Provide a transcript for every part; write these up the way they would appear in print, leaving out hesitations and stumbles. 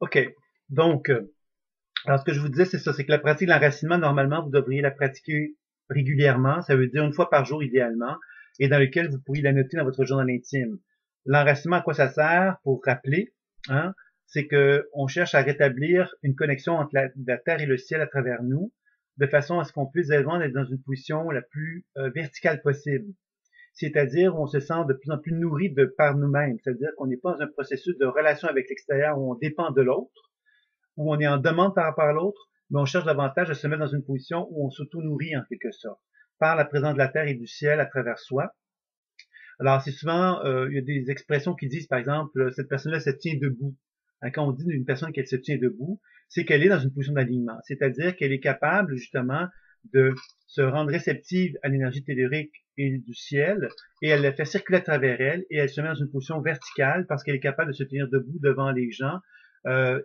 OK. Donc, alors ce que je vous disais, c'est ça, c'est que la pratique de l'enracinement, normalement, vous devriez la pratiquer régulièrement. Ça veut dire une fois par jour, idéalement, et dans lequel vous pourriez la noter dans votre journal intime. L'enracinement, à quoi ça sert? Pour rappeler, hein, c'est que on cherche à rétablir une connexion entre la terre et le ciel à travers nous, de façon à ce qu'on puisse vraiment être dans une position la plus verticale possible. C'est-à-dire où on se sent de plus en plus nourri de par nous-mêmes. C'est-à-dire qu'on n'est pas dans un processus de relation avec l'extérieur où on dépend de l'autre, où on est en demande par rapport à l'autre, mais on cherche davantage à se mettre dans une position où on s'auto-nourrit en quelque sorte, par la présence de la terre et du ciel à travers soi. Alors c'est souvent, il y a des expressions qui disent, par exemple, cette personne-là se tient debout. Hein, quand on dit d'une personne qu'elle se tient debout, c'est qu'elle est dans une position d'alignement, c'est-à-dire qu'elle est capable justement de se rendre réceptive à l'énergie tellurique et du ciel, et elle la fait circuler à travers elle, et elle se met dans une position verticale parce qu'elle est capable de se tenir debout devant les gens,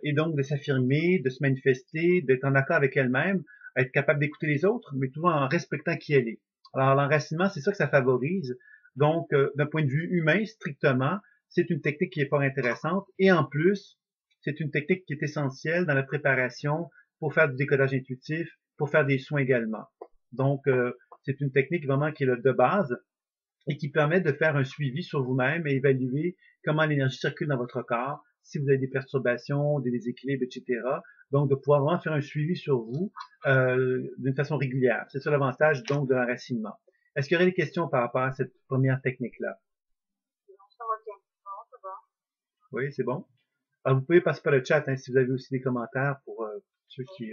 et donc de s'affirmer, de se manifester, d'être en accord avec elle-même, être capable d'écouter les autres, mais toujours en respectant qui elle est. Alors l'enracinement, c'est ça que ça favorise. Donc, d'un point de vue humain, strictement, c'est une technique qui est fort intéressante, et en plus, c'est une technique qui est essentielle dans la préparation pour faire du décodage intuitif, pour faire des soins également. Donc, c'est une technique vraiment qui est de base et qui permet de faire un suivi sur vous-même et évaluer comment l'énergie circule dans votre corps, si vous avez des perturbations, des déséquilibres, etc. Donc, de pouvoir vraiment faire un suivi sur vous d'une façon régulière. C'est ça l'avantage donc de l'enracinement. Est-ce qu'il y aurait des questions par rapport à cette première technique-là? Ça va bien. Non, ça va. Oui, c'est bon? Alors, vous pouvez passer par le chat hein, si vous avez aussi des commentaires pour ceux qui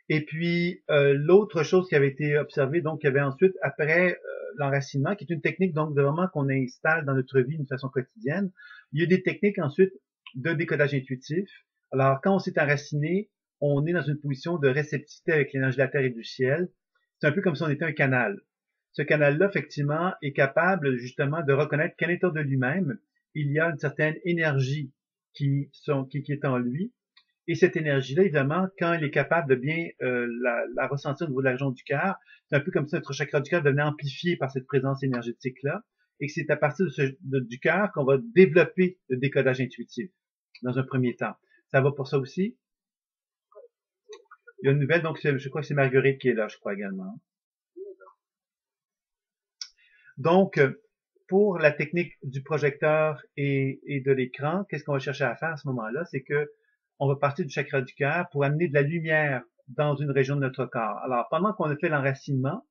Et puis, l'autre chose qui avait été observée, donc, il y avait ensuite, après l'enracinement, qui est une technique, donc, de vraiment qu'on installe dans notre vie d'une façon quotidienne, il y a des techniques ensuite de décodage intuitif. Alors, quand on s'est enraciné, on est dans une position de réceptivité avec l'énergie de la Terre et du ciel. C'est un peu comme si on était un canal. Ce canal-là, effectivement, est capable, justement, de reconnaître qu'à l'intérieur de lui-même, il y a une certaine énergie qui est en lui, et cette énergie-là, évidemment, quand elle est capable de bien la ressentir au niveau de la région du cœur, c'est un peu comme si notre chakra du cœur devenait amplifié par cette présence énergétique-là, et que c'est à partir du cœur qu'on va développer le décodage intuitif, dans un premier temps. Ça va pour ça aussi? Il y a une nouvelle, donc je crois que c'est Marguerite qui est là, je crois également. Donc, pour la technique du projecteur et de l'écran, qu'est-ce qu'on va chercher à faire à ce moment-là? C'est que on va partir du chakra du cœur pour amener de la lumière dans une région de notre corps. Alors, pendant qu'on a fait l'enracinement,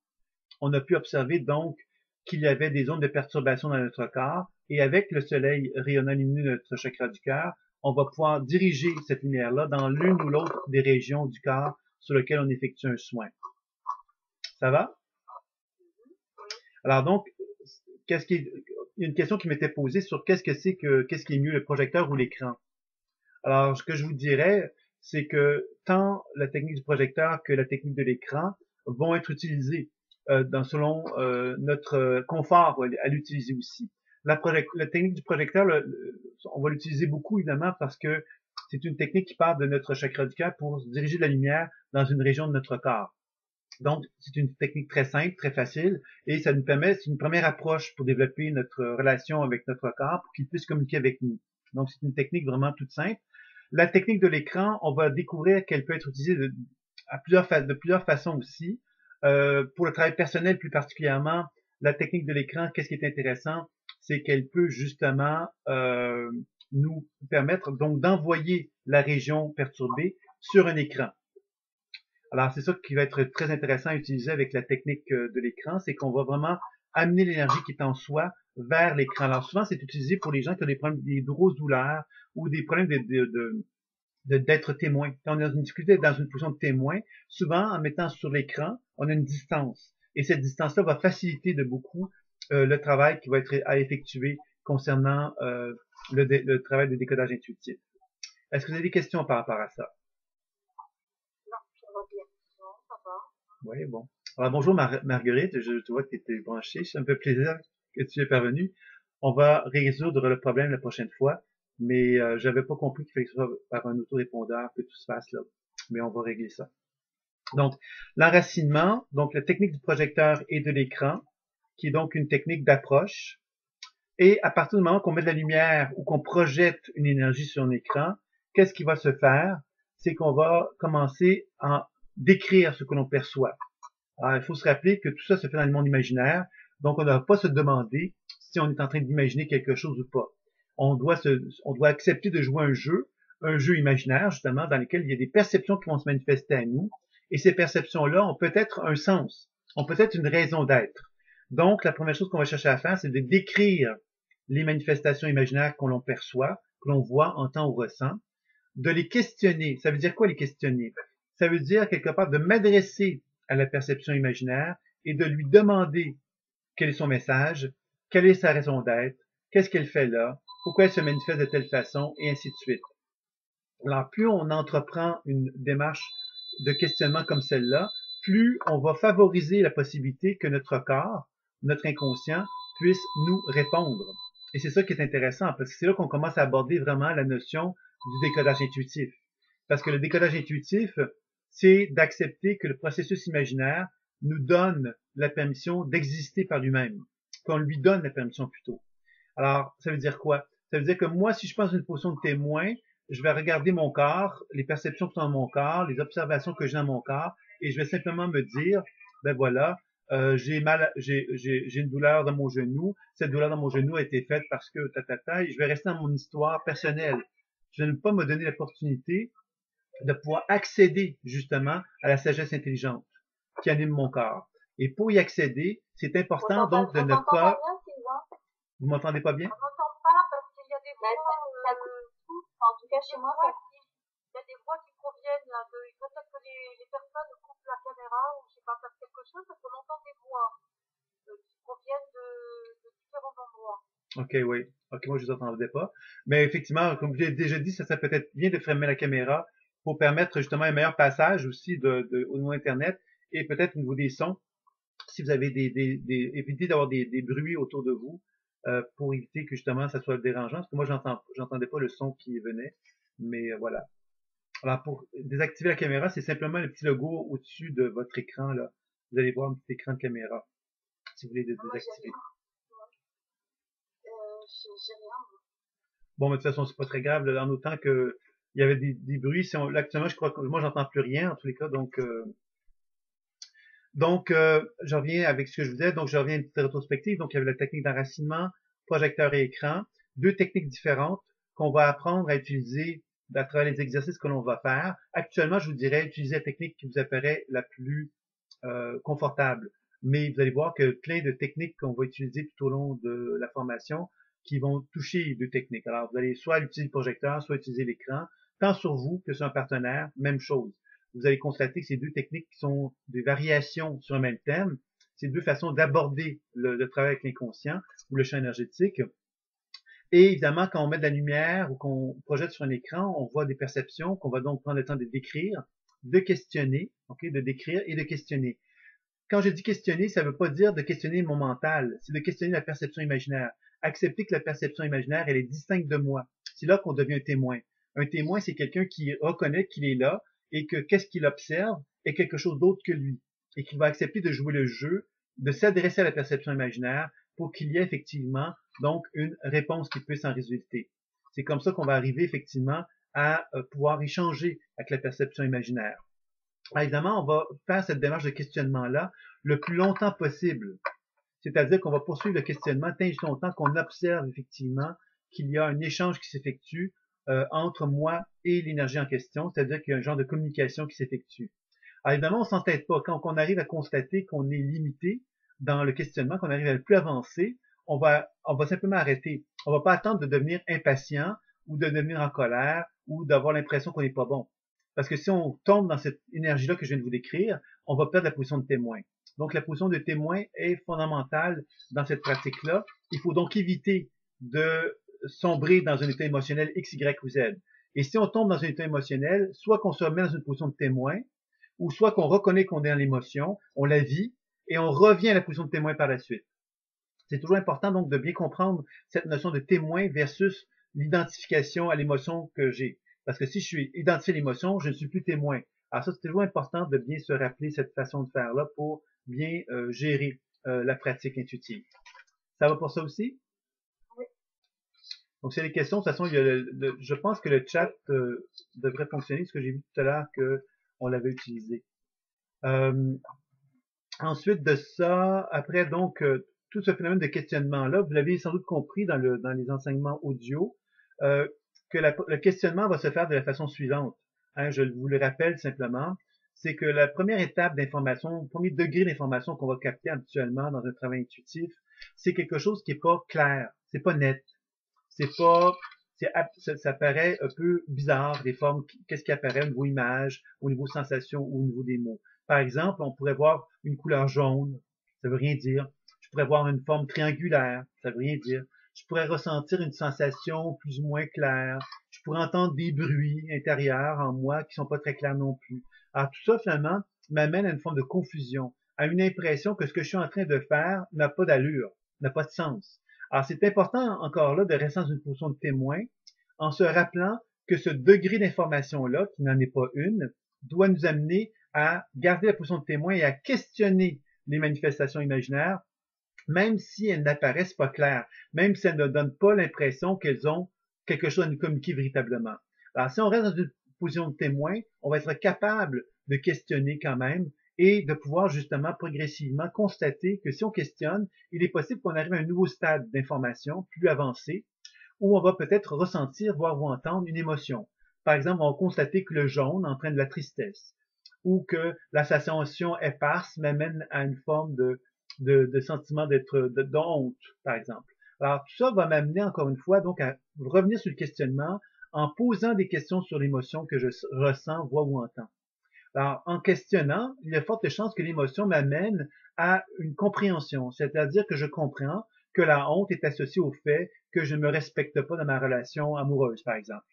on a pu observer donc qu'il y avait des zones de perturbation dans notre corps, et avec le soleil rayonnant lumineux de notre chakra du cœur, on va pouvoir diriger cette lumière-là dans l'une ou l'autre des régions du corps sur lesquelles on effectue un soin. Ça va? Alors donc, il y a une question qui m'était posée sur qu'est-ce qui est mieux, le projecteur ou l'écran. Alors, ce que je vous dirais, c'est que tant la technique du projecteur que la technique de l'écran vont être utilisées selon notre confort à l'utiliser aussi. La technique du projecteur, on va l'utiliser beaucoup évidemment parce que c'est une technique qui part de notre chakra du cœur pour diriger la lumière dans une région de notre corps. Donc, c'est une technique très simple, très facile, et ça nous permet, c'est une première approche pour développer notre relation avec notre corps, pour qu'il puisse communiquer avec nous. Donc, c'est une technique vraiment toute simple. La technique de l'écran, on va découvrir qu'elle peut être utilisée de plusieurs façons aussi. Pour le travail personnel plus particulièrement, la technique de l'écran, qu'est-ce qui est intéressant, c'est qu'elle peut justement nous permettre donc d'envoyer la région perturbée sur un écran. Alors, c'est ça qui va être très intéressant à utiliser avec la technique de l'écran, c'est qu'on va vraiment amener l'énergie qui est en soi vers l'écran. Alors, souvent, c'est utilisé pour les gens qui ont des problèmes, des grosses douleurs ou des problèmes d'être témoin. Quand on est dans une difficulté, dans une position de témoin, souvent, en mettant sur l'écran, on a une distance. Et cette distance-là va faciliter de beaucoup le travail qui va être à effectuer concernant le travail de décodage intuitif. Est-ce que vous avez des questions par rapport à ça? Non, ça va bien. Non, ça va. Oui, bon. Alors, bonjour Marguerite, je vois que tu étais branchée, ça me fait plaisir que tu es parvenue. On va résoudre le problème la prochaine fois, mais j'avais pas compris qu'il fallait que ce soit par un autorépondeur que tout se fasse là. Mais on va régler ça. Donc, l'enracinement, donc la technique du projecteur et de l'écran, qui est donc une technique d'approche. Et à partir du moment qu'on met de la lumière ou qu'on projette une énergie sur un écran, qu'est-ce qui va se faire? C'est qu'on va commencer à décrire ce que l'on perçoit. Alors, il faut se rappeler que tout ça se fait dans le monde imaginaire, donc on ne va pas se demander si on est en train d'imaginer quelque chose ou pas. On doit accepter de jouer un jeu imaginaire, justement, dans lequel il y a des perceptions qui vont se manifester à nous, et ces perceptions-là ont peut-être un sens, ont peut-être une raison d'être. Donc, la première chose qu'on va chercher à faire, c'est de décrire les manifestations imaginaires que l'on perçoit, que l'on voit, entend ou ressent, de les questionner. Ça veut dire quoi les questionner? Ça veut dire quelque part de m'adresser à la perception imaginaire et de lui demander quel est son message, quelle est sa raison d'être, qu'est-ce qu'elle fait là, pourquoi elle se manifeste de telle façon, et ainsi de suite. Alors, plus on entreprend une démarche de questionnement comme celle-là, plus on va favoriser la possibilité que notre corps, notre inconscient, puisse nous répondre. Et c'est ça qui est intéressant, parce que c'est là qu'on commence à aborder vraiment la notion du décodage intuitif. Parce que le décodage intuitif, c'est d'accepter que le processus imaginaire nous donne la permission d'exister par lui-même, qu'on lui donne la permission plutôt. Alors, ça veut dire quoi? Ça veut dire que moi, si je pense une position de témoin, je vais regarder mon corps, les perceptions qui sont dans mon corps, les observations que j'ai dans mon corps, et je vais simplement me dire, ben voilà, j'ai une douleur dans mon genou. Cette douleur dans mon genou a été faite parce que et je vais rester dans mon histoire personnelle. Je ne vais pas me donner l'opportunité de pouvoir accéder justement à la sagesse intelligente qui anime mon corps. Et pour y accéder, c'est important donc de ne pas... Vous m'entendez pas bien? On n'entend pas parce qu'il y a des voix, en tout cas chez moi, il y a des voix qui proviennent de, peut-être que les personnes coupent la caméra ou je sais pas, faire quelque chose parce qu'on entend des voix qui proviennent de différents endroits. Ok, oui. Ok, moi je vous entendais pas. Mais effectivement, comme je l'ai déjà dit, ça serait peut-être bien de fermer la caméra pour permettre justement un meilleur passage aussi au niveau Internet et peut-être au niveau des sons, si vous avez évitez d'avoir des bruits autour de vous pour éviter que justement ça soit dérangeant. Parce que moi j'entendais pas le son qui venait. Mais voilà. Alors pour désactiver la caméra, c'est simplement le petit logo au-dessus de votre écran là. Vous allez voir un petit écran de caméra si vous voulez le désactiver. J'ai rien. Bon, mais de toute façon, c'est pas très grave, là, en autant que il y avait des bruits. Là, actuellement, je crois que moi, j'entends plus rien, en tous les cas. Je reviens avec ce que je vous disais. Donc, je reviens à une petite rétrospective. Donc, il y avait la technique d'enracinement, projecteur et écran. Deux techniques différentes qu'on va apprendre à utiliser à travers les exercices que l'on va faire. Actuellement, je vous dirais, utilisez la technique qui vous apparaît la plus confortable. Mais vous allez voir que plein de techniques qu'on va utiliser tout au long de la formation qui vont toucher les deux techniques. Alors, vous allez soit utiliser le projecteur, soit utiliser l'écran, tant sur vous que sur un partenaire, même chose. Vous allez constater que ces deux techniques qui sont des variations sur un même thème, c'est deux façons d'aborder le travail avec l'inconscient ou le champ énergétique. Et évidemment, quand on met de la lumière ou qu'on projette sur un écran, on voit des perceptions qu'on va donc prendre le temps de décrire, de questionner, de décrire et de questionner. Quand je dis questionner, ça ne veut pas dire de questionner mon mental, c'est de questionner la perception imaginaire. Accepter que la perception imaginaire, elle est distincte de moi. C'est là qu'on devient un témoin. Un témoin, c'est quelqu'un qui reconnaît qu'il est là et que qu'est-ce qu'il observe est quelque chose d'autre que lui. Et qu'il va accepter de jouer le jeu, de s'adresser à la perception imaginaire pour qu'il y ait effectivement donc une réponse qui puisse en résulter. C'est comme ça qu'on va arriver effectivement à pouvoir échanger avec la perception imaginaire. Évidemment, on va faire cette démarche de questionnement-là le plus longtemps possible. C'est-à-dire qu'on va poursuivre le questionnement tant et aussi longtemps qu'on observe effectivement qu'il y a un échange qui s'effectue entre moi et l'énergie en question, c'est-à-dire qu'il y a un genre de communication qui s'effectue. Alors évidemment, on s'entête pas. Quand on arrive à constater qu'on est limité dans le questionnement, qu'on arrive à le plus avancer, on va simplement arrêter. On va pas attendre de devenir impatient ou de devenir en colère ou d'avoir l'impression qu'on n'est pas bon. Parce que si on tombe dans cette énergie-là que je viens de vous décrire, on va perdre la position de témoin. Donc la position de témoin est fondamentale dans cette pratique-là. Il faut donc éviter de sombrer dans un état émotionnel X, Y ou Z. Et si on tombe dans un état émotionnel, soit qu'on se remet dans une position de témoin, ou soit qu'on reconnaît qu'on est dans l'émotion, on la vit, et on revient à la position de témoin par la suite. C'est toujours important donc de bien comprendre cette notion de témoin versus l'identification à l'émotion que j'ai. Parce que si je suis identifié à l'émotion, je ne suis plus témoin. Alors ça, c'est toujours important de bien se rappeler cette façon de faire-là pour bien gérer la pratique intuitive. Ça va pour ça aussi? Oui. Donc, c'est les questions. De toute façon, je pense que le chat devrait fonctionner, parce que j'ai vu tout à l'heure que on l'avait utilisé. Euh, Ensuite de ça, après donc tout ce phénomène de questionnement-là, vous l'avez sans doute compris dans les enseignements audio, euh, que le questionnement va se faire de la façon suivante. Hein, je vous le rappelle simplement, c'est que la première étape d'information, le premier degré d'information qu'on va capter habituellement dans un travail intuitif, c'est quelque chose qui est pas clair, c'est pas net, c'est pas, ça paraît un peu bizarre, des formes, qu'est-ce qui apparaît au niveau image, au niveau sensation ou au niveau des mots. Par exemple, on pourrait voir une couleur jaune, ça veut rien dire. Je pourrais voir une forme triangulaire, ça veut rien dire. Je pourrais ressentir une sensation plus ou moins claire. Je pourrais entendre des bruits intérieurs en moi qui sont pas très clairs non plus. Alors tout ça, finalement, m'amène à une forme de confusion, à une impression que ce que je suis en train de faire n'a pas d'allure, n'a pas de sens. Alors, c'est important encore là de rester dans une position de témoin en se rappelant que ce degré d'information-là, qui n'en est pas une, doit nous amener à garder la position de témoin et à questionner les manifestations imaginaires, même si elles n'apparaissent pas claires, même si elles ne donnent pas l'impression qu'elles ont quelque chose à nous communiquer véritablement. Alors, si on reste dans une position de témoin, on va être capable de questionner quand même et de pouvoir justement progressivement constater que si on questionne, il est possible qu'on arrive à un nouveau stade d'information plus avancé où on va peut-être ressentir, voir ou entendre une émotion. Par exemple, on va constater que le jaune entraîne de la tristesse ou que la sensation éparse m'amène à une forme de sentiment de honte, par exemple. Alors, tout ça va m'amener encore une fois donc à revenir sur le questionnement en posant des questions sur l'émotion que je ressens, vois ou entends. Alors, en questionnant, il y a de fortes chances que l'émotion m'amène à une compréhension, c'est-à-dire que je comprends que la honte est associée au fait que je ne me respecte pas dans ma relation amoureuse, par exemple.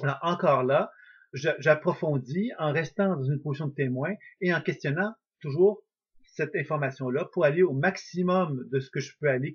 Alors, encore là, j'approfondis en restant dans une position de témoin et en questionnant toujours cette information-là pour aller au maximum de ce que je peux aller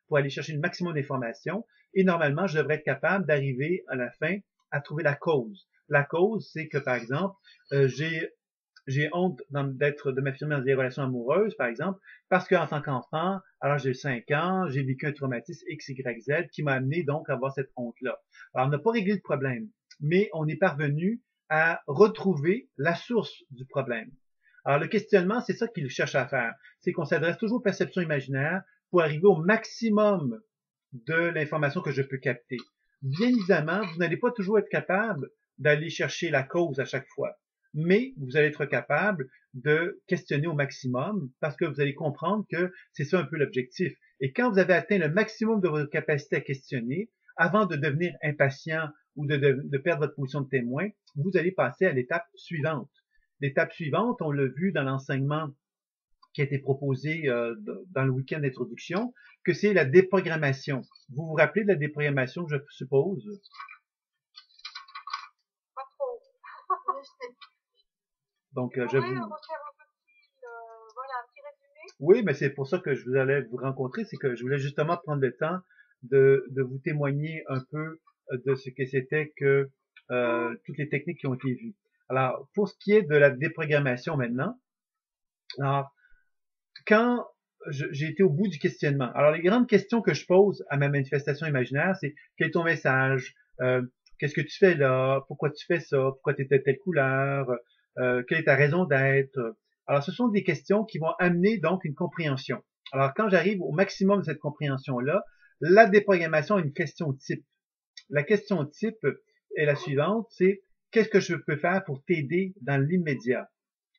pour aller chercher le maximum d'informations. Et normalement, je devrais être capable d'arriver à la fin à trouver la cause. La cause, c'est que, par exemple, j'ai honte de m'affirmer dans des relations amoureuses, par exemple, parce qu'en tant qu'enfant, alors j'ai 5 ans, j'ai vécu un traumatisme X, Y, Z qui m'a amené donc à avoir cette honte-là. Alors, on n'a pas réglé le problème, mais on est parvenu à retrouver la source du problème. Alors, le questionnement, c'est ça qu'il cherche à faire. C'est qu'on s'adresse toujours aux perceptions imaginaires pour arriver au maximum de l'information que je peux capter. Bien évidemment, vous n'allez pas toujours être capable d'aller chercher la cause à chaque fois, mais vous allez être capable de questionner au maximum parce que vous allez comprendre que c'est ça un peu l'objectif. Et quand vous avez atteint le maximum de votre capacité à questionner, avant de devenir impatient ou de perdre votre position de témoin, vous allez passer à l'étape suivante. L'étape suivante, on l'a vu dans l'enseignement qui a été proposé dans le week-end d'introduction, que c'est la déprogrammation. Vous vous rappelez de la déprogrammation, je suppose? Pas trop. Donc, Vous pouvez refaire voilà, un petit résumé? Oui, mais c'est pour ça que je vous allais vous rencontrer, c'est que je voulais justement prendre le temps de vous témoigner un peu de ce que c'était que toutes les techniques qui ont été vues. Alors, pour ce qui est de la déprogrammation maintenant, alors, quand j'ai été au bout du questionnement, alors les grandes questions que je pose à ma manifestation imaginaire, c'est quel est ton message, qu'est-ce que tu fais là, pourquoi tu fais ça, pourquoi tu es de telle couleur, quelle est ta raison d'être. Alors, ce sont des questions qui vont amener donc une compréhension. Alors, quand j'arrive au maximum de cette compréhension-là, la déprogrammation est une question type. La question type est la suivante, c'est qu'est-ce que je peux faire pour t'aider dans l'immédiat?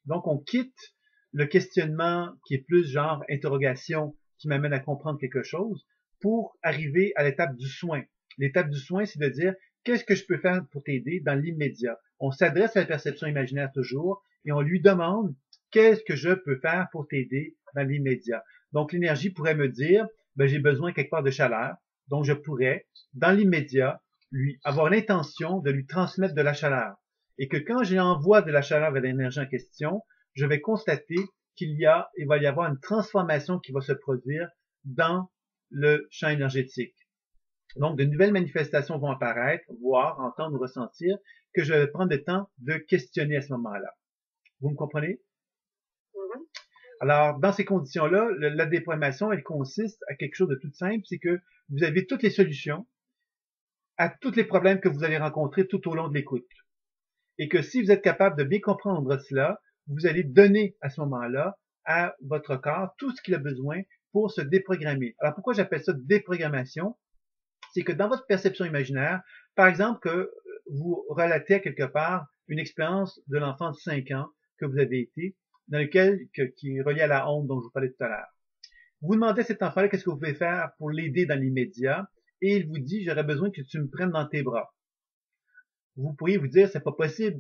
Donc, on quitte le questionnement qui est plus genre interrogation qui m'amène à comprendre quelque chose pour arriver à l'étape du soin. L'étape du soin, c'est de dire qu'est-ce que je peux faire pour t'aider dans l'immédiat. On s'adresse à la perception imaginaire toujours et on lui demande qu'est-ce que je peux faire pour t'aider dans l'immédiat. Donc, l'énergie pourrait me dire, ben, j'ai besoin quelque part de chaleur. Donc, je pourrais, dans l'immédiat, lui avoir l'intention de lui transmettre de la chaleur et que quand j'envoie de la chaleur vers l'énergie en question, je vais constater il va y avoir une transformation qui va se produire dans le champ énergétique. Donc, de nouvelles manifestations vont apparaître, voir, entendre, ressentir, que je vais prendre le temps de questionner à ce moment-là. Vous me comprenez? Alors, dans ces conditions-là, la déprogrammation, elle consiste à quelque chose de tout simple, c'est que vous avez toutes les solutions à tous les problèmes que vous allez rencontrer tout au long de l'écoute. Et que si vous êtes capable de bien comprendre cela, vous allez donner à ce moment-là à votre corps tout ce qu'il a besoin pour se déprogrammer. Alors pourquoi j'appelle ça déprogrammation? C'est que dans votre perception imaginaire, par exemple que vous relatez à quelque part une expérience de l'enfant de 5 ans que vous avez été, dans lequel, qui est relié à la honte dont je vous parlais tout à l'heure. Vous demandez à cet enfant-là qu'est-ce que vous pouvez faire pour l'aider dans l'immédiat, et il vous dit, j'aurais besoin que tu me prennes dans tes bras. Vous pourriez vous dire, c'est pas possible,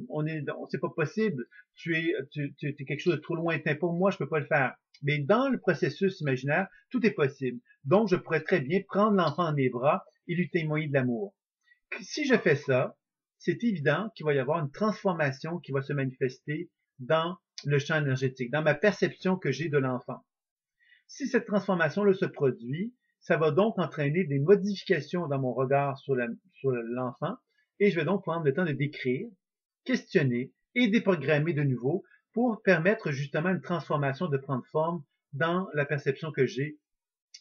c'est pas possible, tu es quelque chose de trop lointain pour moi, je peux pas le faire. Mais dans le processus imaginaire, tout est possible. Donc, je pourrais très bien prendre l'enfant dans mes bras et lui témoigner de l'amour. Si je fais ça, c'est évident qu'il va y avoir une transformation qui va se manifester dans le champ énergétique, dans ma perception que j'ai de l'enfant. Si cette transformation-là se produit, ça va donc entraîner des modifications dans mon regard sur l'enfant, et je vais donc prendre le temps de décrire, questionner et déprogrammer de nouveau pour permettre justement une transformation de prendre forme dans la perception que j'ai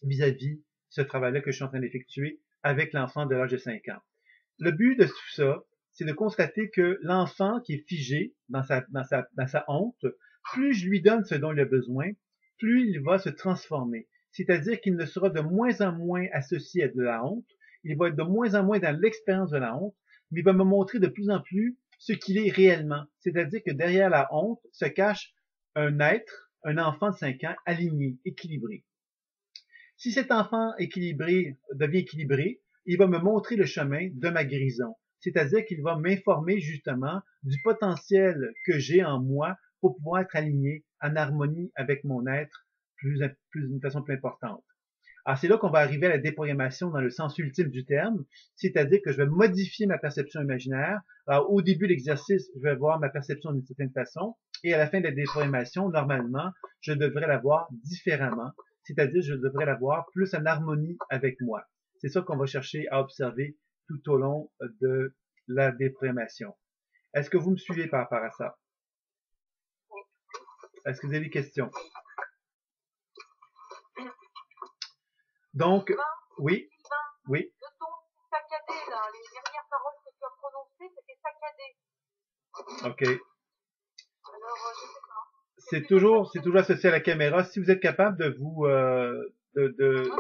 vis-à-vis ce travail-là que je suis en train d'effectuer avec l'enfant de l'âge de 5 ans. Le but de tout ça, c'est de constater que l'enfant qui est figé dans sa honte, plus je lui donne ce dont il a besoin, plus il va se transformer. C'est-à-dire qu'il ne sera de moins en moins associé à de la honte, il va être de moins en moins dans l'expérience de la honte, mais il va me montrer de plus en plus ce qu'il est réellement. C'est-à-dire que derrière la honte se cache un être, un enfant de 5 ans, aligné, équilibré. Si cet enfant équilibré devient équilibré, il va me montrer le chemin de ma guérison. C'est-à-dire qu'il va m'informer justement du potentiel que j'ai en moi pour pouvoir être aligné en harmonie avec mon être d'une façon plus importante. Alors c'est là qu'on va arriver à la déprogrammation dans le sens ultime du terme, c'est-à-dire que je vais modifier ma perception imaginaire. Alors au début de l'exercice, je vais voir ma perception d'une certaine façon, et à la fin de la déprogrammation, normalement, je devrais la voir différemment, c'est-à-dire je devrais la voir plus en harmonie avec moi. C'est ça qu'on va chercher à observer tout au long de la déprogrammation. Est-ce que vous me suivez par rapport à ça? Est-ce que vous avez des questions? Donc, oui, oui. De ton saccadé, là, les dernières paroles que tu as prononcées, c'était saccadé. OK. Alors, je sais pas. C'est toujours associé à la caméra. Si vous êtes capable de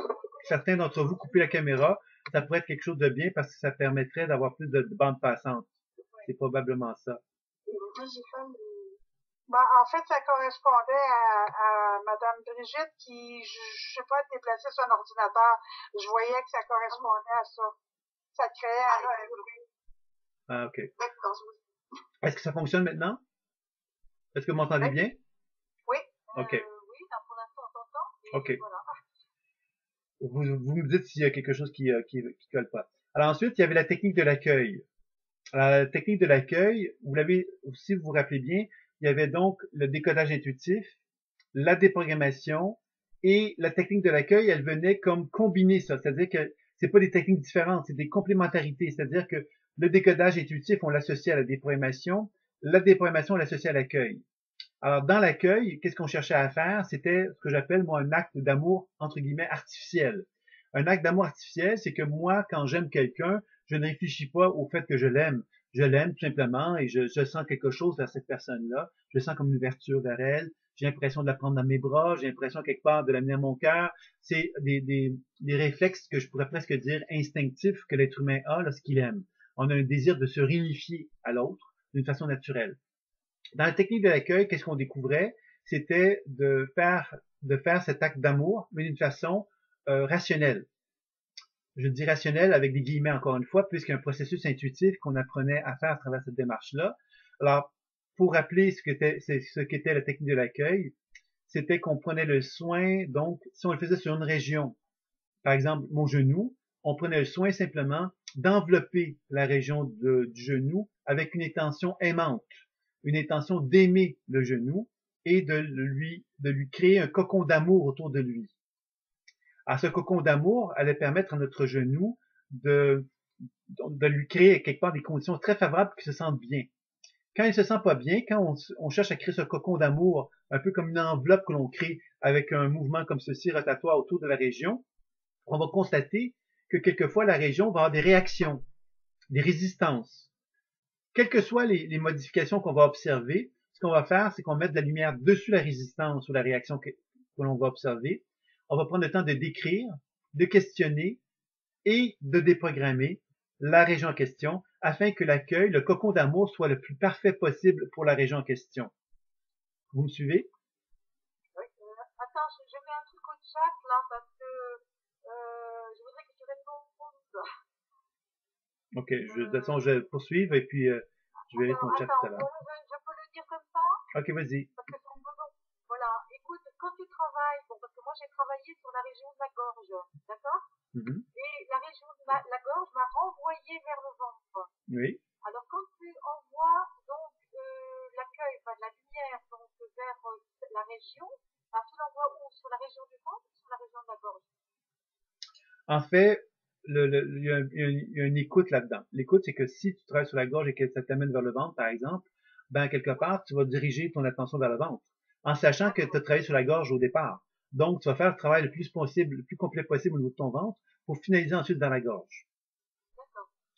certains d'entre vous couper la caméra, ça pourrait être quelque chose de bien parce que ça permettrait d'avoir plus de bandes passantes. C'est probablement ça. Moi, j'ai pas bah, en fait, ça correspondait à Madame Brigitte qui, je sais pas, déplaçait son ordinateur. Je voyais que ça correspondait à ça. Ça créait un bruit. Ah, OK. Est-ce que ça fonctionne maintenant? Est-ce que vous m'entendez bien? Oui. OK. Oui, pour l'instant, on t'entend. OK. Voilà. Vous me dites s'il y a quelque chose qui colle pas. Alors ensuite, il y avait la technique de l'accueil. Alors, la technique de l'accueil, si vous vous rappelez bien, il y avait donc le décodage intuitif, la déprogrammation et la technique de l'accueil, elle venait comme combiner ça. C'est-à-dire que c'est pas des techniques différentes, c'est des complémentarités. C'est-à-dire que le décodage intuitif, on l'associe à la déprogrammation on l'associe à l'accueil. Alors, dans l'accueil, qu'est-ce qu'on cherchait à faire? C'était ce que j'appelle, moi, un acte d'amour, entre guillemets, artificiel. Un acte d'amour artificiel, c'est que moi, quand j'aime quelqu'un, je ne réfléchis pas au fait que je l'aime. Je l'aime tout simplement et je sens quelque chose vers cette personne-là. Je sens comme une ouverture vers elle. J'ai l'impression de la prendre dans mes bras. J'ai l'impression quelque part de l'amener à mon cœur. C'est des réflexes que je pourrais presque dire instinctifs que l'être humain a lorsqu'il aime. On a un désir de se réunifier à l'autre d'une façon naturelle. Dans la technique de l'accueil, qu'est-ce qu'on découvrait? C'était de faire cet acte d'amour, mais d'une façon rationnelle. Je dis rationnelle avec des guillemets encore une fois, puisqu'il y a un processus intuitif qu'on apprenait à faire à travers cette démarche-là. Alors, pour rappeler ce qu'était la technique de l'accueil, c'était qu'on prenait le soin, donc, si on le faisait sur une région, par exemple mon genou, on prenait le soin simplement d'envelopper la région du genou avec une intention aimante, une intention d'aimer le genou et de lui créer un cocon d'amour autour de lui. Alors, ce cocon d'amour allait permettre à notre genou de lui créer quelque part des conditions très favorables pour qu'il se sente bien. Quand il se sent pas bien, quand on cherche à créer ce cocon d'amour, un peu comme une enveloppe que l'on crée avec un mouvement comme ceci rotatoire autour de la région, on va constater que quelquefois la région va avoir des réactions. des résistances. Quelles que soient les modifications qu'on va observer, ce qu'on va faire, c'est qu'on va mettre de la lumière dessus la résistance ou la réaction que l'on va observer. On va prendre le temps de décrire, de questionner et de déprogrammer la région en question afin que l'accueil, le cocon d'amour, soit le plus parfait possible pour la région en question. Vous me suivez? Oui. Attends, je mets un truc au chat là parce que je voudrais que tu répondes. Ok, de toute façon, je vais poursuivre et puis je verrai ton chat tout à l'heure. Je peux le dire comme ça? Ok, vas-y. Parce que c'est bon. Voilà. Écoute, quand tu travailles, bon, parce que moi j'ai travaillé sur la région de la gorge, d'accord? Et la région de la gorge m'a renvoyé vers le ventre. Oui. Alors quand tu envoies donc l'accueil, enfin de la lumière donc vers la région, tu l'envoies où? Sur la région du ventre ou sur la région de la gorge? En fait, il y a une écoute là-dedans. L'écoute, c'est que si tu travailles sur la gorge et que ça t'amène vers le ventre, par exemple, ben quelque part, tu vas diriger ton attention vers le ventre, en sachant que tu as travaillé sur la gorge au départ. Donc, tu vas faire le travail le plus possible, le plus complet possible au niveau de ton ventre pour finaliser ensuite dans la gorge.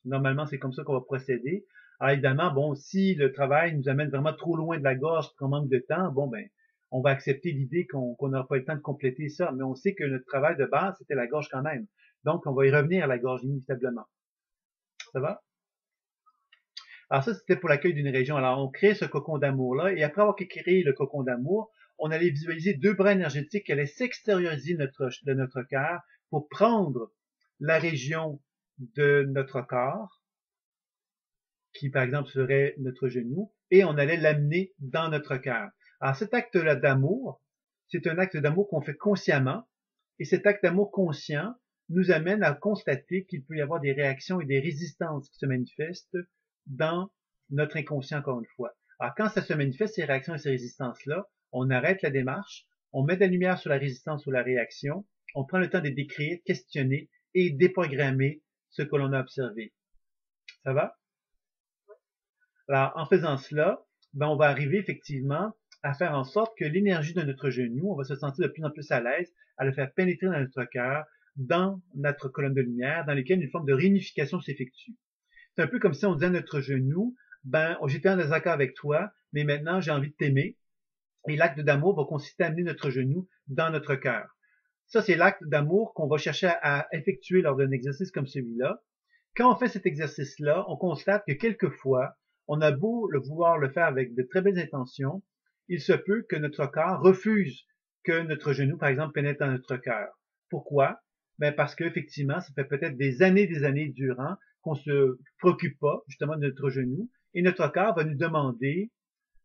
Normalement, c'est comme ça qu'on va procéder. Alors évidemment, bon, si le travail nous amène vraiment trop loin de la gorge, qu'on manque de temps, bon ben, on va accepter l'idée qu'on n'aura pas le temps de compléter ça, mais on sait que notre travail de base, c'était la gorge quand même. Donc, on va y revenir à la gorge inévitablement. Ça va? Alors ça, c'était pour l'accueil d'une région. Alors, on crée ce cocon d'amour-là, et après avoir créé le cocon d'amour, on allait visualiser deux bras énergétiques qui allaient s'extérioriser de notre cœur pour prendre la région de notre corps, qui par exemple serait notre genou, et on allait l'amener dans notre cœur. Alors cet acte-là d'amour, c'est un acte d'amour qu'on fait consciemment, et cet acte d'amour conscient nous amène à constater qu'il peut y avoir des réactions et des résistances qui se manifestent dans notre inconscient encore une fois. Alors quand ça se manifeste, ces réactions et ces résistances-là, on arrête la démarche, on met de la lumière sur la résistance ou la réaction, on prend le temps de décrire, questionner et déprogrammer ce que l'on a observé. Ça va? Alors, en faisant cela, ben, on va arriver effectivement à faire en sorte que l'énergie de notre genou, on va se sentir de plus en plus à l'aise à le faire pénétrer dans notre cœur, dans notre colonne de lumière, dans laquelle une forme de réunification s'effectue. C'est un peu comme si on disait à notre genou, ben, j'étais en désaccord avec toi, mais maintenant j'ai envie de t'aimer. Et l'acte d'amour va consister à amener notre genou dans notre cœur. Ça, c'est l'acte d'amour qu'on va chercher à effectuer lors d'un exercice comme celui-là. Quand on fait cet exercice-là, on constate que quelquefois, on a beau vouloir le faire avec de très belles intentions, il se peut que notre corps refuse que notre genou, par exemple, pénètre dans notre cœur. Pourquoi? Ben parce qu'effectivement, ça fait peut-être des années durant qu'on se préoccupe pas justement de notre genou, et notre corps va nous demander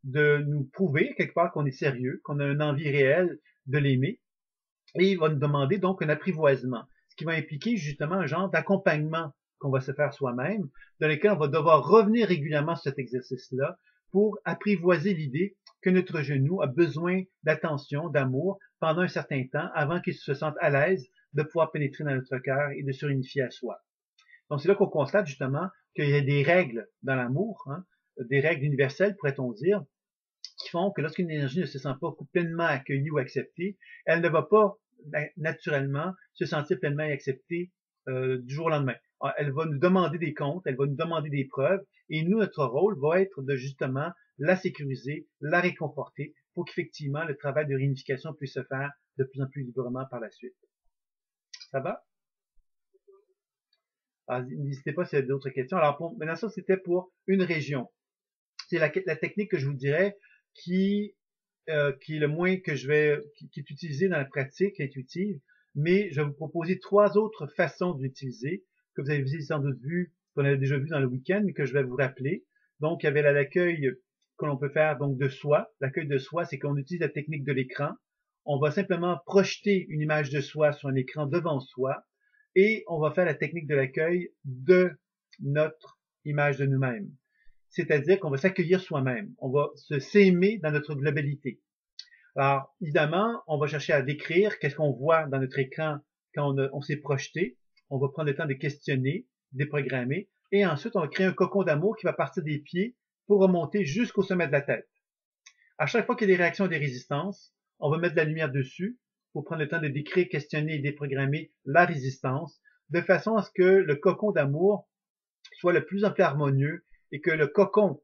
de nous prouver quelque part qu'on est sérieux, qu'on a une envie réelle de l'aimer, et il va nous demander donc un apprivoisement, ce qui va impliquer justement un genre d'accompagnement qu'on va se faire soi-même, dans lequel on va devoir revenir régulièrement sur cet exercice-là pour apprivoiser l'idée que notre genou a besoin d'attention, d'amour pendant un certain temps avant qu'il se sente à l'aise de pouvoir pénétrer dans notre cœur et de se réunifier à soi. Donc c'est là qu'on constate justement qu'il y a des règles dans l'amour, hein, des règles universelles pourrait-on dire, qui font que lorsqu'une énergie ne se sent pas pleinement accueillie ou acceptée, elle ne va pas naturellement se sentir pleinement acceptée du jour au lendemain. Elle va nous demander des comptes, elle va nous demander des preuves, et nous, notre rôle va être de justement la sécuriser, la réconforter, pour qu'effectivement le travail de réunification puisse se faire de plus en plus librement par la suite. Ça va? N'hésitez pas s'il y a d'autres questions. Alors, maintenant, ça, c'était pour une région. C'est la technique que je vous dirais qui est le moins que qui est utilisé dans la pratique intuitive, mais je vais vous proposer 3 autres façons de l'utiliser, que vous avez sans doute vu, qu'on avait déjà vu dans le week-end, mais que je vais vous rappeler. Donc, il y avait l'accueil que l'on peut faire donc de soi. L'accueil de soi, c'est qu'on utilise la technique de l'écran. On va simplement projeter une image de soi sur un écran devant soi, et on va faire la technique de l'accueil de notre image de nous-mêmes. C'est-à-dire qu'on va s'accueillir soi-même. On va s'aimer dans notre globalité. Alors, évidemment, on va chercher à décrire qu'est-ce qu'on voit dans notre écran quand on s'est projeté. On va prendre le temps de questionner, déprogrammer, et ensuite, on va créer un cocon d'amour qui va partir des pieds pour remonter jusqu'au sommet de la tête. À chaque fois qu'il y a des réactions et des résistances, on va mettre de la lumière dessus pour prendre le temps de décrire, questionner et déprogrammer la résistance, de façon à ce que le cocon d'amour soit le plus en plus harmonieux et que le cocon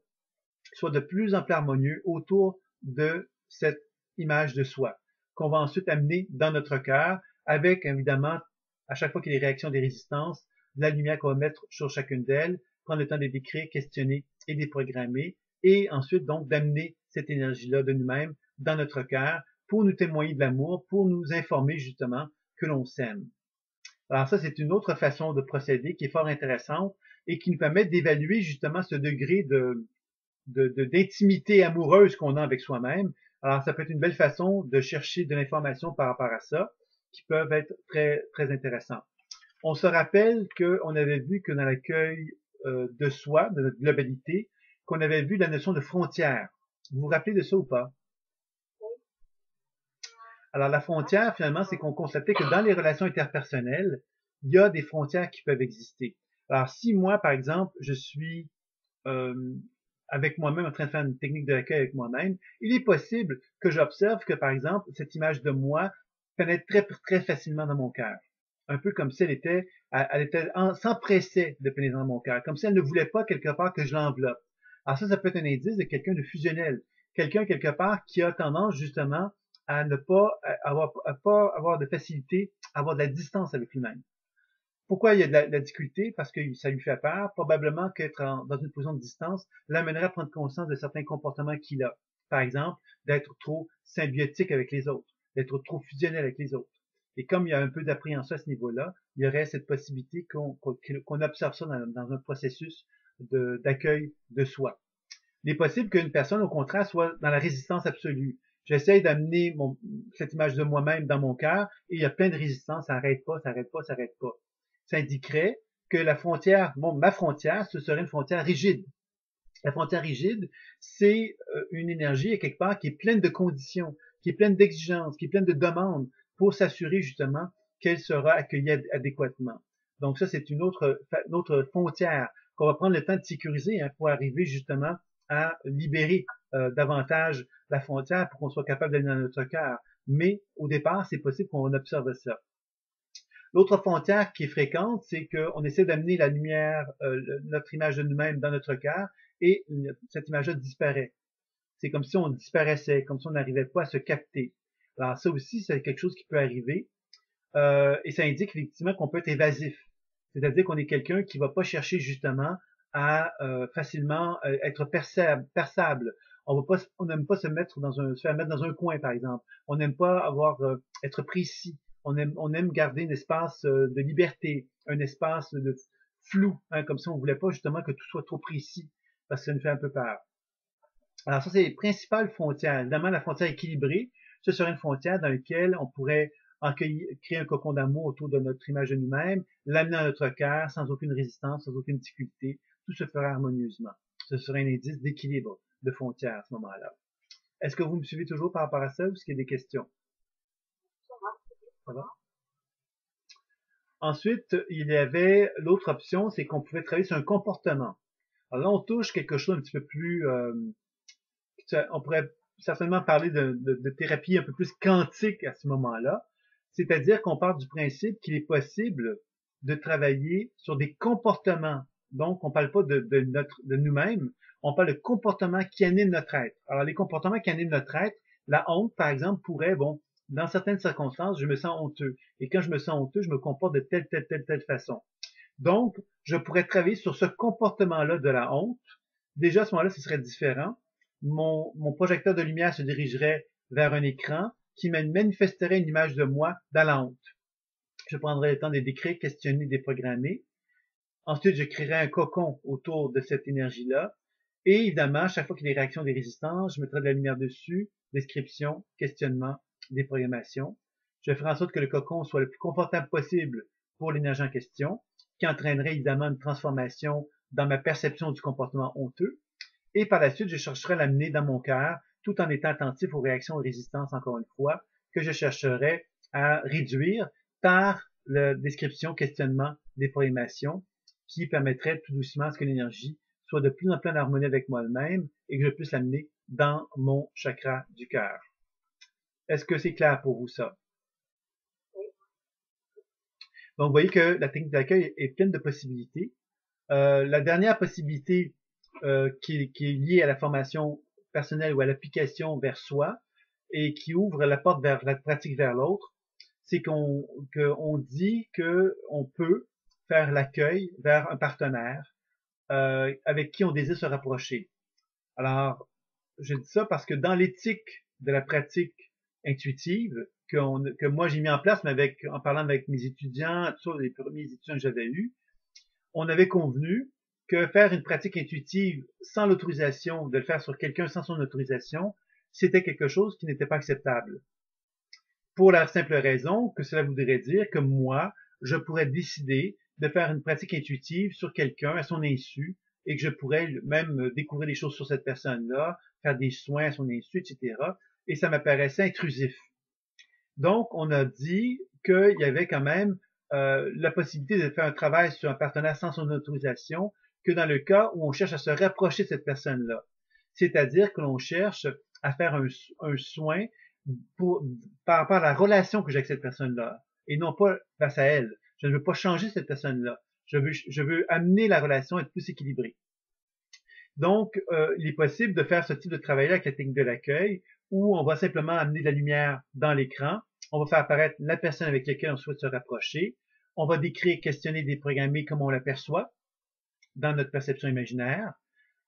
soit de plus en plus harmonieux autour de cette image de soi, qu'on va ensuite amener dans notre cœur, avec évidemment, à chaque fois qu'il y a des réactions, des résistances, de la lumière qu'on va mettre sur chacune d'elles, prendre le temps de les décrire, questionner et déprogrammer, et ensuite donc d'amener cette énergie-là de nous-mêmes dans notre cœur pour nous témoigner de l'amour, pour nous informer justement que l'on s'aime. Alors ça, c'est une autre façon de procéder qui est fort intéressante et qui nous permet d'évaluer justement ce degré d'intimité amoureuse qu'on a avec soi-même. Alors, ça peut être une belle façon de chercher de l'information par rapport à ça, qui peuvent être très, très intéressants. On se rappelle qu'on avait vu que dans l'accueil de soi, de notre globalité, qu'on avait vu la notion de frontière. Vous vous rappelez de ça ou pas? Alors, la frontière, finalement, c'est qu'on constatait que dans les relations interpersonnelles, il y a des frontières qui peuvent exister. Alors, si moi, par exemple, je suis euh, avec moi-même, en train de faire une technique de l'accueil avec moi-même, il est possible que j'observe que, par exemple, cette image de moi pénètre très, très facilement dans mon cœur. Un peu comme si elle était s'empressait de pénétrer dans mon cœur, comme si elle ne voulait pas quelque part que je l'enveloppe. Alors ça peut être un indice de quelqu'un de fusionnel, quelqu'un quelque part qui a tendance justement à ne pas avoir de facilité, à avoir de la distance avec lui-même. Pourquoi il y a de la difficulté? Parce que ça lui fait peur. Probablement qu'être dans une position de distance l'amènerait à prendre conscience de certains comportements qu'il a. Par exemple, d'être trop symbiotique avec les autres, d'être trop fusionnel avec les autres. Et comme il y a un peu d'appréhension à ce niveau-là, il y aurait cette possibilité qu'on observe ça dans un processus d'accueil de soi. Il est possible qu'une personne, au contraire, soit dans la résistance absolue. J'essaie d'amener cette image de moi-même dans mon cœur et il y a plein de résistances, ça n'arrête pas, ça n'arrête pas, ça n'arrête pas. Ça indiquerait que la frontière, ma frontière, ce serait une frontière rigide. La frontière rigide, c'est une énergie, quelque part, qui est pleine de conditions, qui est pleine d'exigences, qui est pleine de demandes pour s'assurer, justement, qu'elle sera accueillie adéquatement. Donc ça, c'est une autre frontière qu'on va prendre le temps de sécuriser pour arriver, justement, à libérer davantage la frontière pour qu'on soit capable d'aller dans notre cœur. Mais, au départ, c'est possible qu'on observe ça. L'autre frontière qui est fréquente, c'est qu'on essaie d'amener la lumière, notre image de nous-mêmes dans notre cœur, et cette image-là disparaît. C'est comme si on disparaissait, comme si on n'arrivait pas à se capter. Alors ça aussi, c'est quelque chose qui peut arriver, et ça indique effectivement qu'on peut être évasif. C'est-à-dire qu'on est quelqu'un qui va pas chercher justement à facilement être perçable. On n'aime pas se faire mettre dans un coin, par exemple. On n'aime pas être précis. On aime garder un espace de liberté, un espace de flou, hein, comme si on voulait pas justement que tout soit trop précis, parce que ça nous fait un peu peur. Alors ça, c'est les principales frontières. Évidemment, la frontière équilibrée, ce serait une frontière dans laquelle on pourrait créer un cocon d'amour autour de notre image de nous-mêmes, l'amener à notre cœur sans aucune résistance, sans aucune difficulté. Tout se ferait harmonieusement. Ce serait un indice d'équilibre, de frontière à ce moment-là. Est-ce que vous me suivez toujours par rapport à ça ou est-ce qu'il y a des questions? Ça va? Ensuite, il y avait l'autre option, c'est qu'on pouvait travailler sur un comportement. Alors là, on touche quelque chose un petit peu plus... on pourrait certainement parler de thérapie un peu plus quantique à ce moment-là. C'est-à-dire qu'on part du principe qu'il est possible de travailler sur des comportements. Donc, on ne parle pas de nous-mêmes, on parle de comportements qui animent notre être. Alors, les comportements qui animent notre être, la honte, par exemple, pourrait, dans certaines circonstances, je me sens honteux. Et quand je me sens honteux, je me comporte de telle façon. Donc, je pourrais travailler sur ce comportement-là de la honte. Déjà, à ce moment-là, ce serait différent. Mon projecteur de lumière se dirigerait vers un écran qui me manifesterait une image de moi dans la honte. Je prendrai le temps de décrire, questionner, déprogrammer. Ensuite, je créerai un cocon autour de cette énergie-là. Et évidemment, chaque fois qu'il y a des réactions, des résistances, je mettrai de la lumière dessus, description, questionnement, déprogrammation. Je ferai en sorte que le cocon soit le plus confortable possible pour l'énergie en question, qui entraînerait évidemment une transformation dans ma perception du comportement honteux. Et par la suite, je chercherai à l'amener dans mon cœur, tout en étant attentif aux réactions et résistances, encore une fois, que je chercherai à réduire par la description, questionnement, déprogrammation, qui permettrait tout doucement à ce que l'énergie soit de plus en plus en harmonie avec moi-même et que je puisse l'amener dans mon chakra du cœur. Est-ce que c'est clair pour vous ça? Donc, vous voyez que la technique d'accueil est pleine de possibilités. La dernière possibilité qui est liée à la formation personnelle ou à l'application vers soi et qui ouvre la porte vers la pratique vers l'autre, c'est qu'on dit que on peut faire l'accueil vers un partenaire avec qui on désire se rapprocher. Alors, je dis ça parce que dans l'éthique de la pratique intuitive que moi j'ai mis en place, mais en parlant avec mes étudiants, tous les premiers étudiants que j'avais eus, on avait convenu que faire une pratique intuitive sans l'autorisation, de le faire sur quelqu'un sans son autorisation, c'était quelque chose qui n'était pas acceptable. Pour la simple raison que cela voudrait dire que moi, je pourrais décider de faire une pratique intuitive sur quelqu'un à son insu et que je pourrais même découvrir des choses sur cette personne-là, faire des soins à son insu, etc. Et ça m'apparaissait intrusif. Donc, on a dit qu'il y avait quand même la possibilité de faire un travail sur un partenaire sans son autorisation que dans le cas où on cherche à se rapprocher de cette personne-là. C'est-à-dire que l'on cherche à faire un soin par rapport à la relation que j'ai avec cette personne-là et non pas face à elle. Je ne veux pas changer cette personne-là. Je veux amener la relation à être plus équilibrée. Donc, il est possible de faire ce type de travail-là avec la technique de l'accueil où on va simplement amener de la lumière dans l'écran. On va faire apparaître la personne avec laquelle on souhaite se rapprocher. On va décrire, questionner, déprogrammer comme on l'aperçoit dans notre perception imaginaire.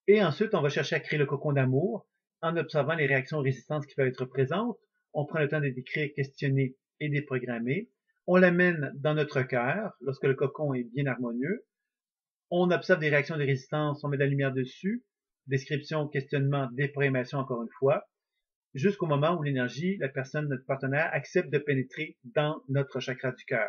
Et ensuite, on va chercher à créer le cocon d'amour en observant les réactions résistantes qui peuvent être présentes. On prend le temps de décrire, questionner et déprogrammer. On l'amène dans notre cœur lorsque le cocon est bien harmonieux. On observe des réactions de résistance, on met de la lumière dessus. Description, questionnement, déprogrammation encore une fois. Jusqu'au moment où l'énergie, la personne, notre partenaire, accepte de pénétrer dans notre chakra du cœur.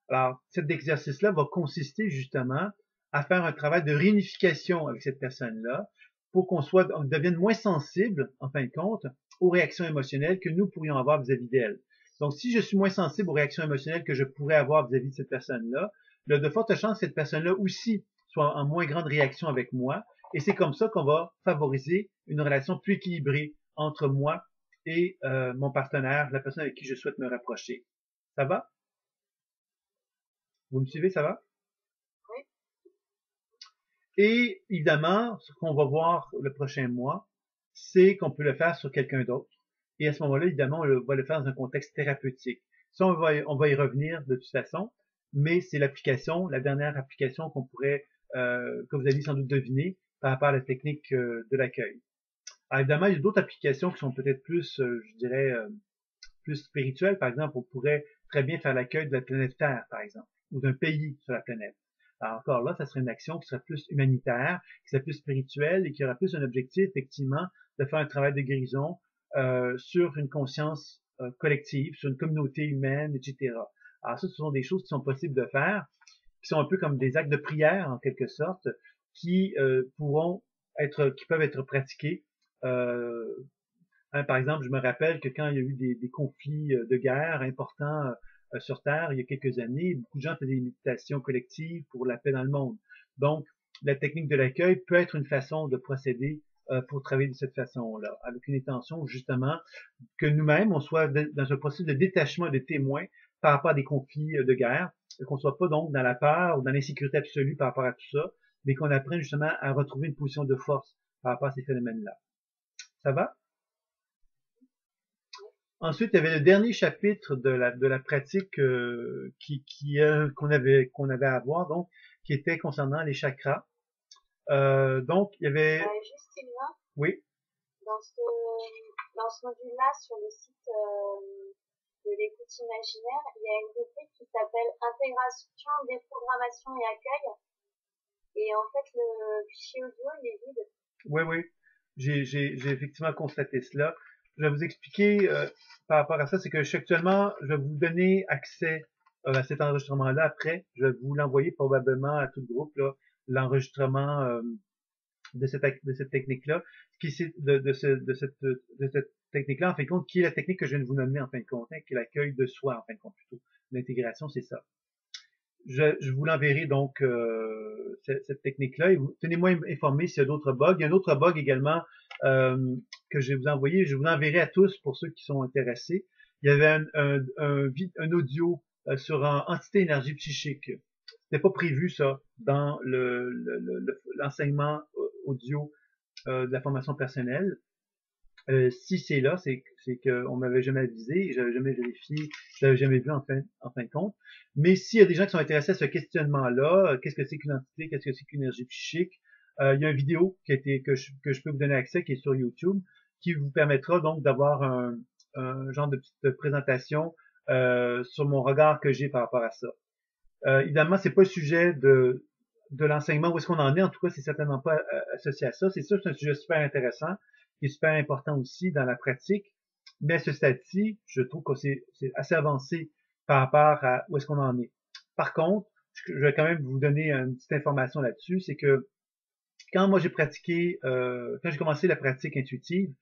Alors, cet exercice-là va consister justement à faire un travail de réunification avec cette personne-là pour qu'on devienne moins sensible, en fin de compte, aux réactions émotionnelles que nous pourrions avoir vis-à-vis d'elle. Donc, si je suis moins sensible aux réactions émotionnelles que je pourrais avoir vis-à-vis de cette personne-là, il y a de fortes chances que cette personne-là aussi soit en moins grande réaction avec moi. Et c'est comme ça qu'on va favoriser une relation plus équilibrée entre moi et mon partenaire, la personne avec qui je souhaite me rapprocher. Ça va? Vous me suivez, ça va? Oui. Et évidemment, ce qu'on va voir le prochain mois, c'est qu'on peut le faire sur quelqu'un d'autre. Et à ce moment-là, évidemment, on va le faire dans un contexte thérapeutique. Ça, on va y revenir de toute façon, mais c'est l'application, la dernière application qu'on pourrait, que vous avez sans doute deviné par rapport à la technique de l'accueil. Alors évidemment, il y a d'autres applications qui sont peut-être plus, je dirais, plus spirituelles. Par exemple, on pourrait très bien faire l'accueil de la planète Terre, par exemple, ou d'un pays sur la planète. Alors encore là, ça serait une action qui serait plus humanitaire, qui serait plus spirituelle et qui aurait plus un objectif, effectivement, de faire un travail de guérison sur une conscience collective, sur une communauté humaine, etc. Alors ça, ce sont des choses qui sont possibles de faire, qui sont un peu comme des actes de prière, en quelque sorte, qui qui peuvent être pratiqués. Par exemple, je me rappelle que quand il y a eu des conflits de guerre importants sur Terre il y a quelques années, beaucoup de gens faisaient des méditations collectives pour la paix dans le monde. Donc, la technique de l'accueil peut être une façon de procéder pour travailler de cette façon-là, avec une intention justement que nous-mêmes, on soit dans un processus de détachement de témoins par rapport à des conflits de guerre, et qu'on soit pas donc dans la peur ou dans l'insécurité absolue par rapport à tout ça, mais qu'on apprenne justement à retrouver une position de force par rapport à ces phénomènes-là. Ça va? Ensuite, il y avait le dernier chapitre de la pratique qu'on avait à voir, donc, qui était concernant les chakras. Donc, il y avait... Juste Sylvain, Oui, dans ce module-là, sur le site de l'écoute imaginaire, il y a une rubrique qui s'appelle Intégration, déprogrammation et accueil. Et en fait, le fichier audio, il est vide. oui. J'ai effectivement constaté cela. Je vais vous expliquer par rapport à ça, c'est que actuellement, je vais vous donner accès à cet enregistrement-là après. Je vais vous l'envoyer probablement à tout le groupe, là, l'enregistrement de cette technique-là, de cette technique-là, en fin de compte, qui est la technique que je viens de vous nommer, en fin de compte, hein, qui est l'accueil de soi, en fin de compte, plutôt. L'intégration, c'est ça. Je vous l'enverrai donc cette technique-là et tenez-moi informé s'il y a d'autres bugs. Il y a un autre bug également que je vais vous envoyer. Je vous l'enverrai à tous pour ceux qui sont intéressés. Il y avait un audio sur entité énergie psychique. C'était pas prévu ça dans l'enseignement audio de la formation personnelle. Si c'est là, c'est qu'on m'avait jamais avisé, j'avais jamais vérifié, je l'avais jamais vu en fin de compte. Mais s'il y a des gens qui sont intéressés à ce questionnement-là, qu'est-ce que c'est qu'une entité, qu'est-ce que c'est qu'une énergie psychique, il y a une vidéo que je peux vous donner accès, qui est sur YouTube, qui vous permettra donc d'avoir un genre de petite présentation sur mon regard que j'ai par rapport à ça. Évidemment, c'est pas le sujet de l'enseignement, où est-ce qu'on en est, en tout cas, c'est certainement pas associé à ça. C'est sûr que c'est un sujet super intéressant, qui est super important aussi dans la pratique, mais à ce stade-ci, je trouve que c'est assez avancé par rapport à où est-ce qu'on en est. Par contre, je vais quand même vous donner une petite information là-dessus, c'est que quand moi j'ai pratiqué, quand j'ai commencé la pratique intuitive,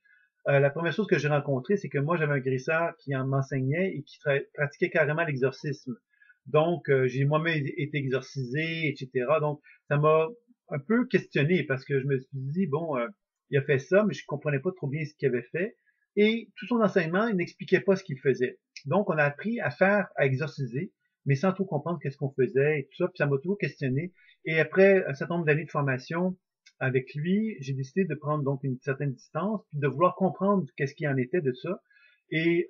la première chose que j'ai rencontrée, c'est que moi j'avais un guérisseur qui m'enseignait et qui pratiquait carrément l'exorcisme. Donc, j'ai moi-même été exorcisé, etc. Donc, ça m'a un peu questionné parce que je me suis dit, bon, il a fait ça, mais je comprenais pas trop bien ce qu'il avait fait. Et tout son enseignement, il n'expliquait pas ce qu'il faisait. Donc, on a appris à exorciser, mais sans trop comprendre qu'est-ce qu'on faisait et tout ça. Puis ça m'a toujours questionné. Et après un certain nombre d'années de formation avec lui, j'ai décidé de prendre donc une certaine distance, puis de vouloir comprendre qu'est-ce qu'il en était de ça. Et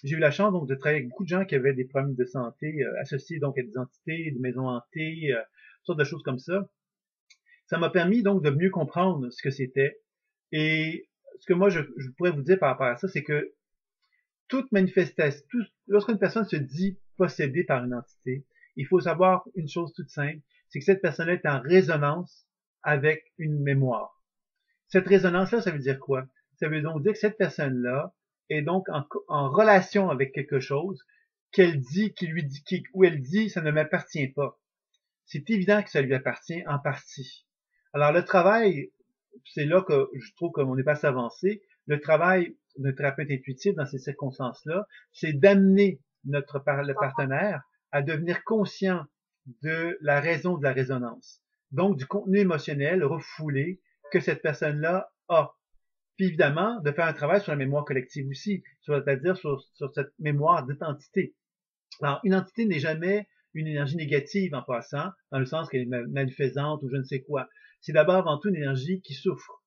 j'ai eu la chance donc de travailler avec beaucoup de gens qui avaient des problèmes de santé associés donc à des entités, des maisons hantées, toutes sortes de choses comme ça. Ça m'a permis donc de mieux comprendre ce que c'était. Et ce que moi je pourrais vous dire par rapport à ça, c'est que toute manifestation, lorsqu'une personne se dit possédée par une entité, il faut savoir une chose toute simple, c'est que cette personne est en résonance avec une mémoire. Cette résonance-là, ça veut dire quoi? Ça veut donc dire que cette personne-là est donc en relation avec quelque chose qu'elle dit, où elle dit, ça ne m'appartient pas. C'est évident que ça lui appartient en partie. Alors le travail, c'est là que je trouve qu'on n'est pas assez avancé. Le travail d'un thérapeute intuitif dans ces circonstances-là, c'est d'amener le partenaire à devenir conscient de la raison de la résonance. Donc du contenu émotionnel refoulé que cette personne-là a. Puis évidemment, de faire un travail sur la mémoire collective aussi, c'est-à-dire sur cette mémoire d'identité. Alors, une entité n'est jamais une énergie négative en passant, dans le sens qu'elle est malfaisante ou je ne sais quoi. C'est d'abord avant tout une énergie qui souffre.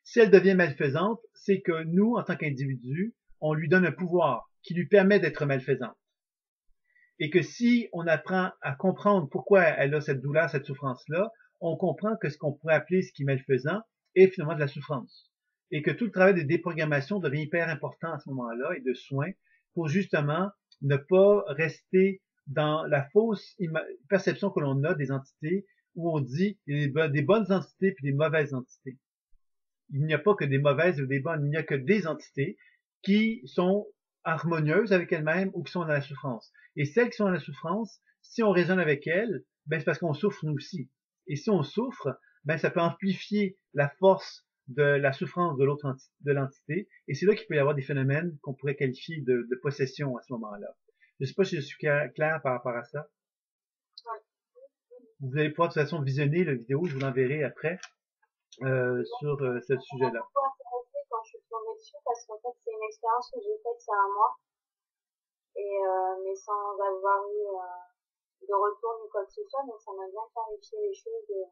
Si elle devient malfaisante, c'est que nous, en tant qu'individus, on lui donne un pouvoir qui lui permet d'être malfaisante. Et que si on apprend à comprendre pourquoi elle a cette douleur, cette souffrance-là, on comprend que ce qu'on pourrait appeler ce qui est malfaisant est finalement de la souffrance. Et que tout le travail de déprogrammation devient hyper important à ce moment-là et de soins pour justement ne pas rester dans la fausse perception que l'on a des entités où on dit il y a des bonnes entités puis des mauvaises entités. Il n'y a pas que des mauvaises ou des bonnes, il n'y a que des entités qui sont harmonieuses avec elles-mêmes ou qui sont dans la souffrance. Et celles qui sont dans la souffrance, si on raisonne avec elles, ben c'est parce qu'on souffre nous aussi. Et si on souffre, ben ça peut amplifier la force de la souffrance de l'autre de l'entité. Et c'est là qu'il peut y avoir des phénomènes qu'on pourrait qualifier de possession à ce moment-là. Je ne sais pas si je suis clair par rapport à ça. Vous allez pouvoir de toute façon visionner la vidéo, je vous l'enverrai après sur ce sujet-là. Quand je suis tombée dessus, parce qu'en fait, c'est une expérience que j'ai faite il y a un mois, et mais sans avoir eu de retour ni quoi que ce soit, donc ça m'a bien clarifié les choses.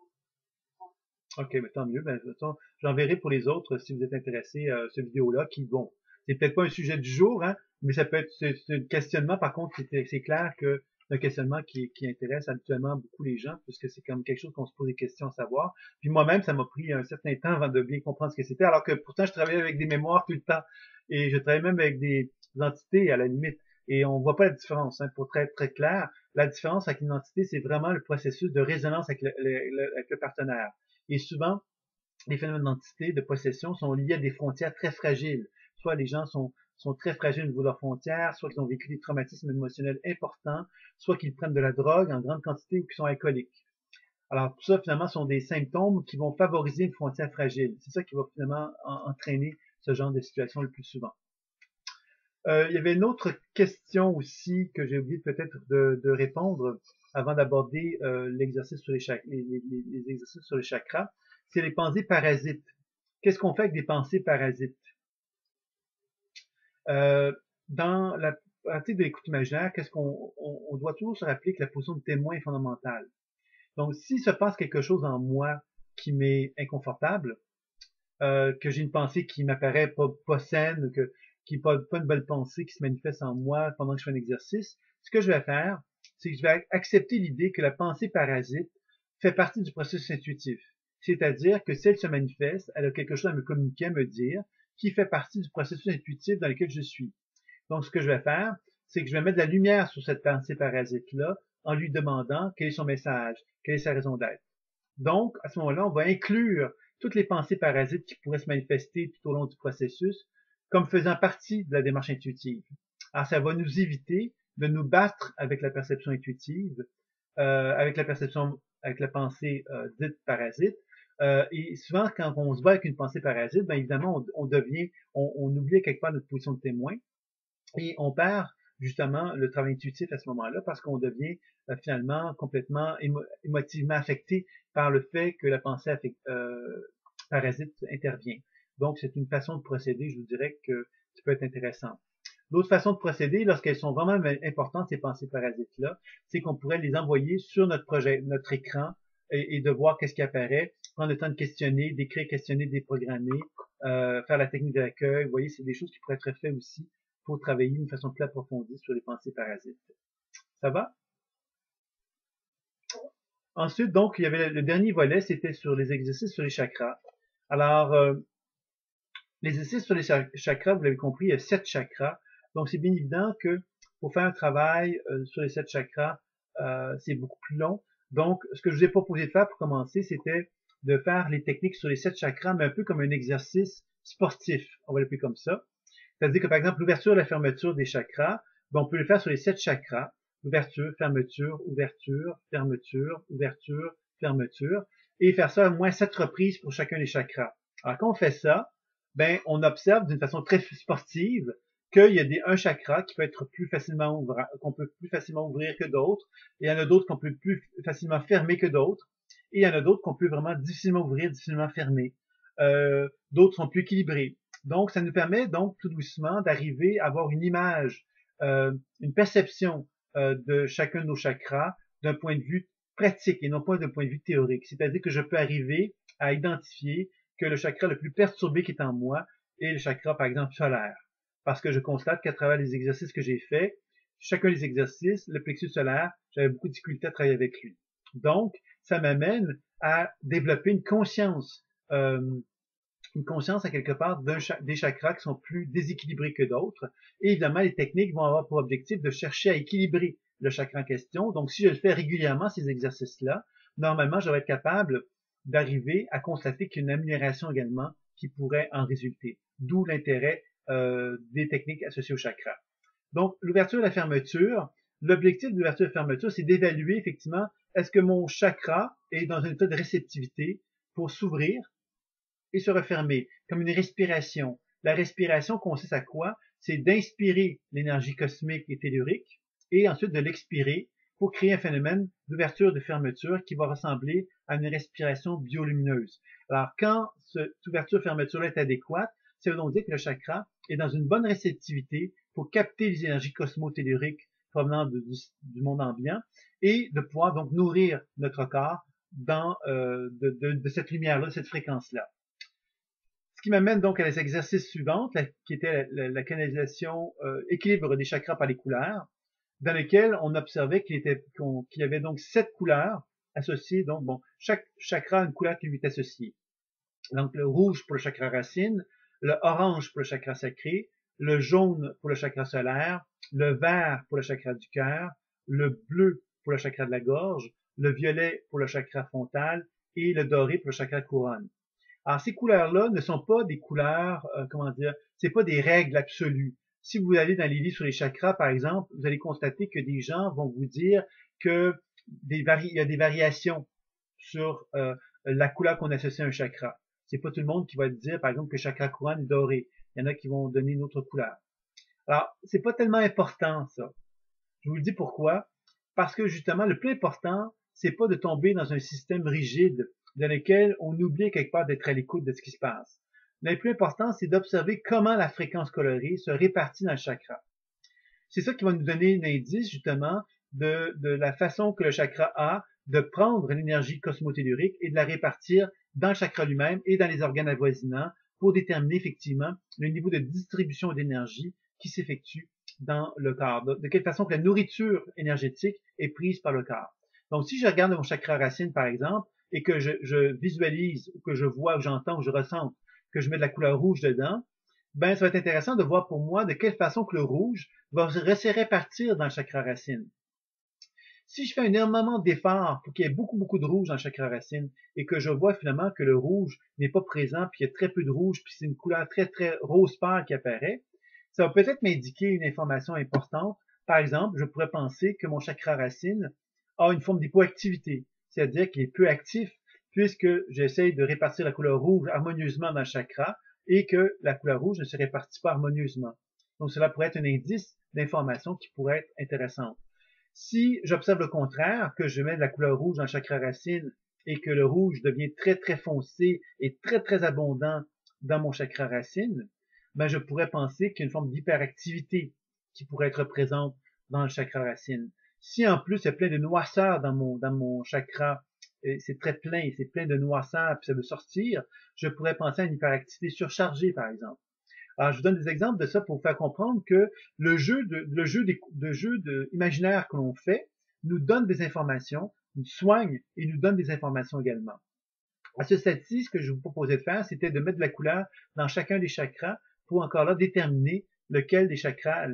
Ok, mais tant mieux. Ben, de toute façon, j'enverrai pour les autres si vous êtes intéressés à cette vidéo-là, qui, bon, c'est peut-être pas un sujet du jour, hein, mais ça peut être c'est un questionnement. Par contre, c'est clair que c'est un questionnement qui intéresse habituellement beaucoup les gens, puisque c'est comme quelque chose qu'on se pose des questions à savoir. Puis moi-même, ça m'a pris un certain temps avant de bien comprendre ce que c'était, alors que pourtant, je travaillais avec des mémoires tout le temps. Et je travaille même avec des entités à la limite. Et on voit pas la différence, hein, pour être très clair. La différence avec une entité, c'est vraiment le processus de résonance avec avec le partenaire. Et souvent, les phénomènes d'entité, de possession sont liés à des frontières très fragiles. Soit les gens sont très fragiles au niveau de leurs frontières, soit qu'ils ont vécu des traumatismes émotionnels importants, soit qu'ils prennent de la drogue en grande quantité ou qu'ils sont alcooliques. Alors tout ça, finalement, sont des symptômes qui vont favoriser une frontière fragile. C'est ça qui va finalement entraîner ce genre de situation le plus souvent. Il y avait une autre question aussi que j'ai oublié peut-être de répondre avant d'aborder l'exercice sur les exercices sur les chakras. C'est les pensées parasites. Qu'est-ce qu'on fait avec des pensées parasites? Euh, dans la, pratique de l'écoute imaginaire, qu'est-ce on doit toujours se rappeler que la position de témoin est fondamentale. Donc, s'il se passe quelque chose en moi qui m'est inconfortable, que j'ai une pensée qui m'apparaît pas saine, qui n'est pas une belle pensée qui se manifeste en moi pendant que je fais un exercice, ce que je vais faire, c'est que je vais accepter l'idée que la pensée parasite fait partie du processus intuitif. C'est-à-dire que si elle se manifeste, elle a quelque chose à me communiquer, à me dire, qui fait partie du processus intuitif dans lequel je suis. Donc, ce que je vais faire, c'est que je vais mettre de la lumière sur cette pensée parasite-là en lui demandant quel est son message, quelle est sa raison d'être. Donc, à ce moment-là, on va inclure toutes les pensées parasites qui pourraient se manifester tout au long du processus comme faisant partie de la démarche intuitive. Alors, ça va nous éviter de nous battre avec la perception intuitive, avec la pensée dite parasite. Et souvent, quand on se bat avec une pensée parasite, bien évidemment, on oublie quelque part notre position de témoin et on perd justement le travail intuitif à ce moment-là parce qu'on devient finalement complètement émotivement affecté par le fait que la pensée parasite intervient. Donc, c'est une façon de procéder, je vous dirais, qui peut être intéressante. L'autre façon de procéder, lorsqu'elles sont vraiment importantes, ces pensées parasites-là, c'est qu'on pourrait les envoyer sur notre écran et de voir qu'est-ce qui apparaît, prendre le temps de questionner, d'écrire, questionner, déprogrammer, faire la technique de l'accueil. Vous voyez, c'est des choses qui pourraient être faites aussi pour travailler d'une façon plus approfondie sur les pensées parasites. Ça va? Ensuite, donc, il y avait le dernier volet, c'était sur les exercices sur les chakras. Alors, les exercices sur les chakras, vous l'avez compris, il y a 7 chakras. Donc, c'est bien évident que pour faire un travail sur les 7 chakras, c'est beaucoup plus long. Donc, ce que je vous ai proposé de faire pour commencer, c'était de faire les techniques sur les 7 chakras, mais un peu comme un exercice sportif. On va l'appeler comme ça. C'est-à-dire que, par exemple, l'ouverture et la fermeture des chakras, ben, on peut le faire sur les 7 chakras. Ouverture, fermeture, ouverture, fermeture, ouverture, fermeture. Et faire ça au moins 7 reprises pour chacun des chakras. Alors, quand on fait ça, ben, on observe d'une façon très sportive qu'il y a un chakra qui peut être qu'on peut plus facilement ouvrir que d'autres. Et il y en a d'autres qu'on peut plus facilement fermer que d'autres. Et il y en a d'autres qu'on peut vraiment difficilement ouvrir, difficilement fermer. D'autres sont plus équilibrés. Donc, ça nous permet donc tout doucement d'arriver à avoir une image, une perception de chacun de nos chakras d'un point de vue pratique et non pas d'un point de vue théorique. C'est-à-dire que je peux arriver à identifier que le chakra le plus perturbé qui est en moi est le chakra, par exemple, solaire. Parce que je constate qu'à travers les exercices que j'ai faits, chacun des exercices, le plexus solaire, j'avais beaucoup de difficulté à travailler avec lui. Donc, ça m'amène à développer une conscience à quelque part des chakras qui sont plus déséquilibrés que d'autres. Et évidemment, les techniques vont avoir pour objectif de chercher à équilibrer le chakra en question. Donc, si je le fais régulièrement, ces exercices-là, normalement, je vais être capable d'arriver à constater qu'il y a une amélioration également qui pourrait en résulter. D'où l'intérêt des techniques associées au chakra. Donc, l'ouverture et la fermeture, l'objectif de l'ouverture et la fermeture, c'est d'évaluer effectivement est-ce que mon chakra est dans un état de réceptivité pour s'ouvrir et se refermer, comme une respiration. La respiration consiste à quoi? C'est d'inspirer l'énergie cosmique et tellurique et ensuite de l'expirer pour créer un phénomène d'ouverture et de fermeture qui va ressembler à une respiration biolumineuse. Alors, quand cette ouverture-fermeture est adéquate, ça veut donc dire que le chakra est dans une bonne réceptivité pour capter les énergies cosmotelluriques provenant du monde ambiant et de pouvoir donc nourrir notre corps de cette lumière-là, de cette fréquence-là. Ce qui m'amène donc à les exercices suivants, qui était la canalisation équilibre des chakras par les couleurs, dans lequel on observait qu'il y avait donc 7 couleurs associées. Donc, bon, chaque chakra a une couleur qui lui est associée. Donc, le rouge pour le chakra racine, le orange pour le chakra sacré, le jaune pour le chakra solaire, le vert pour le chakra du cœur, le bleu pour le chakra de la gorge, le violet pour le chakra frontal et le doré pour le chakra couronne. Alors, ces couleurs-là ne sont pas des couleurs, c'est pas des règles absolues. Si vous allez dans les livres sur les chakras, par exemple, vous allez constater que des gens vont vous dire que il y a des variations sur la couleur qu'on associe à un chakra. C'est pas tout le monde qui va dire, par exemple, que le chakra couronne est doré. Il y en a qui vont donner une autre couleur. Alors, c'est pas tellement important, ça. Je vous le dis pourquoi. Parce que, justement, le plus important, c'est pas de tomber dans un système rigide dans lequel on oublie quelque part d'être à l'écoute de ce qui se passe. Mais le plus important, c'est d'observer comment la fréquence colorée se répartit dans le chakra. c'est ça qui va nous donner un indice, justement, de la façon que le chakra a de prendre l'énergie cosmotellurique et de la répartir dans le chakra lui-même et dans les organes avoisinants pour déterminer effectivement le niveau de distribution d'énergie qui s'effectue dans le corps. De quelle façon que la nourriture énergétique est prise par le corps. Donc, si je regarde mon chakra racine, par exemple, et que je visualise, ou que je vois, ou j'entends, ou je ressens, que je mets de la couleur rouge dedans, ben, ça va être intéressant de voir pour moi de quelle façon que le rouge va se répartir dans le chakra racine. Si je fais un énormément d'efforts pour qu'il y ait beaucoup de rouge dans le chakra racine et que je vois finalement que le rouge n'est pas présent, puis il y a très peu de rouge, puis c'est une couleur très rose pâle qui apparaît, ça va peut-être m'indiquer une information importante. Par exemple, je pourrais penser que mon chakra racine a une forme d'hypoactivité, c'est-à-dire qu'il est peu actif puisque j'essaye de répartir la couleur rouge harmonieusement dans le chakra et que la couleur rouge ne se répartit pas harmonieusement. Donc cela pourrait être un indice d'information qui pourrait être intéressante. Si j'observe le contraire, que je mets de la couleur rouge dans le chakra racine et que le rouge devient très foncé et très abondant dans mon chakra racine, ben je pourrais penser qu'il y a une forme d'hyperactivité qui pourrait être présente dans le chakra racine. Si en plus il y a plein de noirceur dans mon chakra, c'est très plein, c'est plein de noirceur, puis ça veut sortir, je pourrais penser à une hyperactivité surchargée, par exemple. Alors, je vous donne des exemples de ça pour vous faire comprendre que le jeu imaginaire que l'on fait nous donne des informations, nous soigne et nous donne des informations également. À ce stade-ci, ce que je vous proposais de faire, c'était de mettre de la couleur dans chacun des chakras pour encore là déterminer lequel des chakras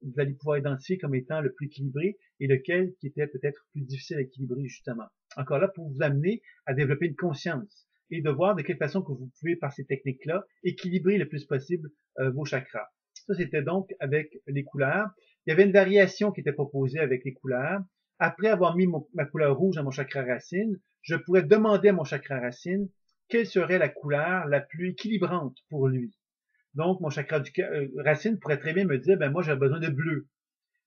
vous allez pouvoir identifier comme étant le plus équilibré et lequel qui était peut-être plus difficile à équilibrer justement. Encore là pour vous amener à développer une conscience et de voir de quelle façon que vous pouvez, par ces techniques-là, équilibrer le plus possible vos chakras. Ça, c'était donc avec les couleurs. Il y avait une variation qui était proposée avec les couleurs. Après avoir mis ma couleur rouge dans mon chakra racine, je pourrais demander à mon chakra racine quelle serait la couleur la plus équilibrante pour lui. Donc, mon chakra racine pourrait très bien me dire, ben moi, j'ai besoin de bleu.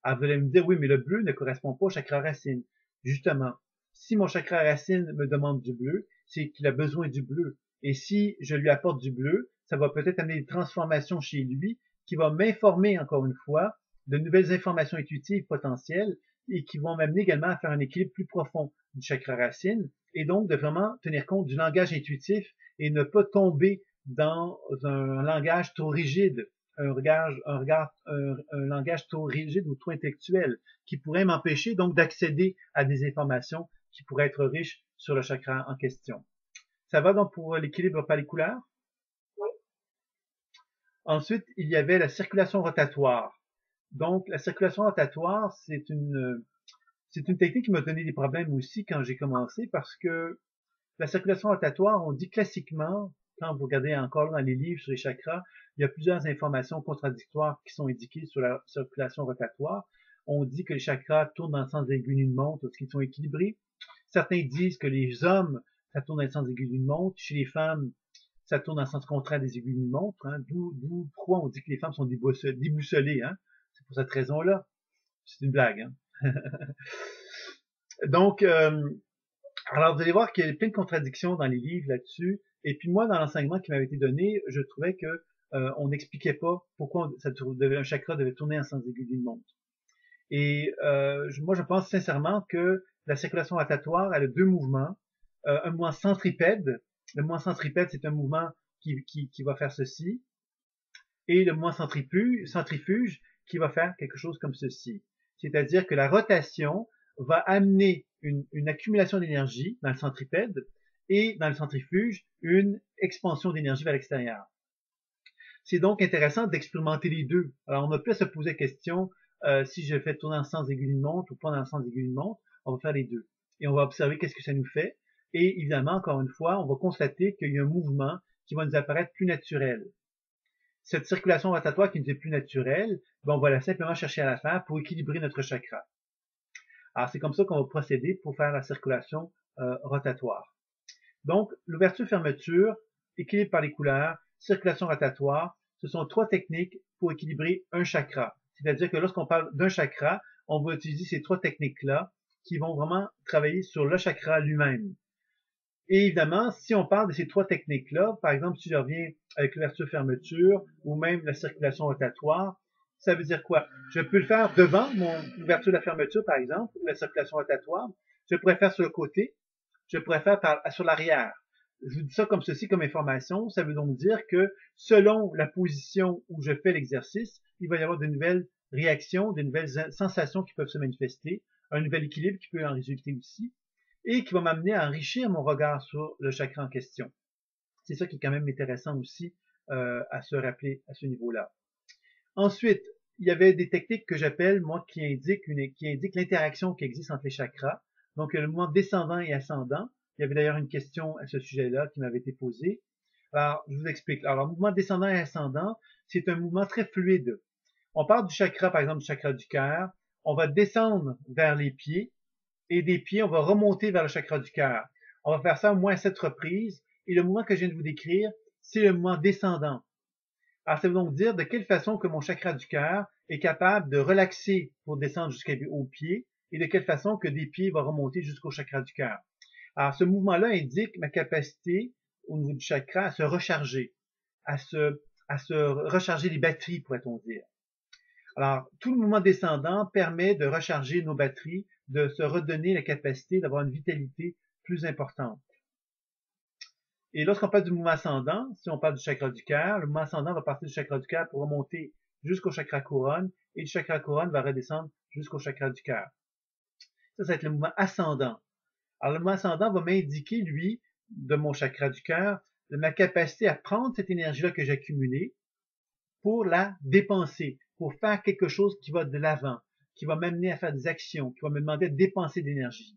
Alors, vous allez me dire, oui, mais le bleu ne correspond pas au chakra racine. Justement, si mon chakra racine me demande du bleu, c'est qu'il a besoin du bleu. Et si je lui apporte du bleu, ça va peut-être amener des transformations chez lui qui va m'informer, encore une fois, de nouvelles informations intuitives potentielles et qui vont m'amener également à faire un équilibre plus profond du chakra racine et donc de vraiment tenir compte du langage intuitif et ne pas tomber dans un langage trop rigide, un langage trop rigide ou trop intellectuel qui pourrait m'empêcher donc d'accéder à des informations qui pourraient être riches sur le chakra en question. Ça va donc pour l'équilibre par les couleurs? Oui. Ensuite, il y avait la circulation rotatoire. Donc, la circulation rotatoire, c'est une technique qui m'a donné des problèmes aussi quand j'ai commencé parce que la circulation rotatoire, on dit classiquement, quand vous regardez encore dans les livres sur les chakras, il y a plusieurs informations contradictoires qui sont indiquées sur la circulation rotatoire. On dit que les chakras tournent dans le sens aigu d'une montre lorsqu'ils sont équilibrés. Certains disent que les hommes, ça tourne dans le sens aigu d'une montre. Chez les femmes, ça tourne dans le sens contraire des aiguilles d'une montre. Hein. D'où pourquoi on dit que les femmes sont déboussolées. Hein. C'est pour cette raison-là. C'est une blague. Hein. Donc, alors vous allez voir qu'il y a plein de contradictions dans les livres là-dessus. Et puis moi, dans l'enseignement qui m'avait été donné, je trouvais que on n'expliquait pas pourquoi un chakra devait tourner en sens aigu d'une montre. Et moi, je pense sincèrement que la circulation rotatoire, elle a deux mouvements. Un mouvement centripède. Le mouvement centripède, c'est un mouvement qui va faire ceci. Et le mouvement centrifuge qui va faire quelque chose comme ceci. C'est-à-dire que la rotation va amener une accumulation d'énergie dans le centripède et dans le centrifuge, une expansion d'énergie vers l'extérieur. C'est donc intéressant d'expérimenter les deux. Alors, on a pu se poser la question, si je fais tourner dans le sens aigu d'une montre ou pas dans le sens aigu d'une montre, on va faire les deux. Et on va observer qu'est-ce que ça nous fait. Et évidemment, encore une fois, on va constater qu'il y a un mouvement qui va nous apparaître plus naturel. Cette circulation rotatoire qui nous est plus naturelle, ben on va la simplement chercher à la faire pour équilibrer notre chakra. Alors, c'est comme ça qu'on va procéder pour faire la circulation rotatoire. Donc, l'ouverture-fermeture, équilibre par les couleurs, circulation rotatoire, ce sont trois techniques pour équilibrer un chakra. C'est-à-dire que lorsqu'on parle d'un chakra, on va utiliser ces trois techniques-là qui vont vraiment travailler sur le chakra lui-même. Et évidemment, si on parle de ces trois techniques-là, par exemple, si je reviens avec l'ouverture-fermeture ou même la circulation rotatoire, Ça veut dire quoi? Je peux le faire devant mon ouverture de la fermeture, par exemple, ou la circulation rotatoire. Je pourrais faire sur le côté. Je pourrais faire sur l'arrière. Je vous dis ça comme ceci, comme information. Ça veut donc dire que selon la position où je fais l'exercice, il va y avoir de nouvelles réactions, de nouvelles sensations qui peuvent se manifester, un nouvel équilibre qui peut en résulter aussi, et qui va m'amener à enrichir mon regard sur le chakra en question. C'est ça qui est quand même intéressant aussi à se rappeler à ce niveau-là. Ensuite, il y avait des techniques que j'appelle, moi, qui indiquent l'interaction qui existe entre les chakras. Donc, le mouvement descendant et ascendant. Il y avait d'ailleurs une question à ce sujet-là qui m'avait été posée. Alors, je vous explique. Alors, le mouvement descendant et ascendant, c'est un mouvement très fluide. On part du chakra, par exemple, du chakra du cœur. On va descendre vers les pieds. Et des pieds, on va remonter vers le chakra du cœur. On va faire ça au moins 7 reprises. Et le mouvement que je viens de vous décrire, c'est le mouvement descendant. Alors, ça veut donc dire de quelle façon que mon chakra du cœur est capable de relaxer pour descendre jusqu'aux pieds et de quelle façon que des pieds vont remonter jusqu'au chakra du cœur. Alors, ce mouvement-là indique ma capacité au niveau du chakra à se recharger, à se recharger les batteries, pourrait-on dire. Alors, tout le mouvement descendant permet de recharger nos batteries, de se redonner la capacité d'avoir une vitalité plus importante. Et lorsqu'on parle du mouvement ascendant, si on parle du chakra du cœur, le mouvement ascendant va partir du chakra du cœur pour remonter jusqu'au chakra couronne, et du chakra couronne va redescendre jusqu'au chakra du cœur. Ça va être le mouvement ascendant. Alors, le mouvement ascendant va m'indiquer, lui, de mon chakra du cœur, de ma capacité à prendre cette énergie-là que j'ai accumulée pour la dépenser, pour faire quelque chose qui va de l'avant, qui va m'amener à faire des actions, qui va me demander de dépenser de l'énergie.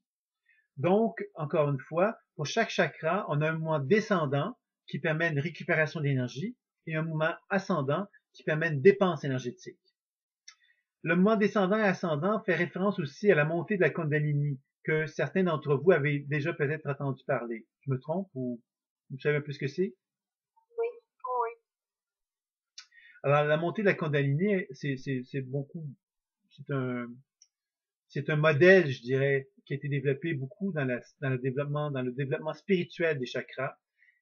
Donc, encore une fois, pour chaque chakra, on a un mouvement descendant qui permet une récupération d'énergie et un mouvement ascendant qui permet une dépense énergétique. Le mouvement descendant et ascendant fait référence aussi à la montée de la Kundalini que certains d'entre vous avez déjà peut-être entendu parler. Je me trompe ou vous savez un peu ce que c'est? Oui, oui. Alors, la montée de la Kundalini, c'est beaucoup, c'est un modèle, je dirais, qui a été développé beaucoup dans le développement spirituel des chakras.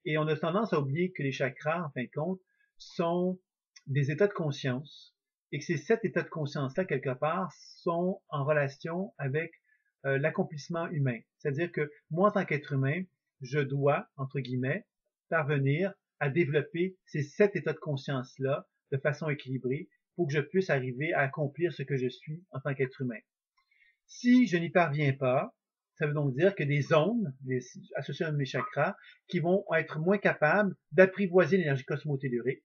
Et on a tendance à oublier que les chakras, en fin de compte, sont des états de conscience et que ces 7 états de conscience-là, quelque part, sont en relation avec l'accomplissement humain. C'est-à-dire que moi, en tant qu'être humain, je dois, entre guillemets, parvenir à développer ces 7 états de conscience-là de façon équilibrée pour que je puisse arriver à accomplir ce que je suis en tant qu'être humain. Si je n'y parviens pas, ça veut donc dire que des zones associées à mes chakras qui vont être moins capables d'apprivoiser l'énergie cosmotellurique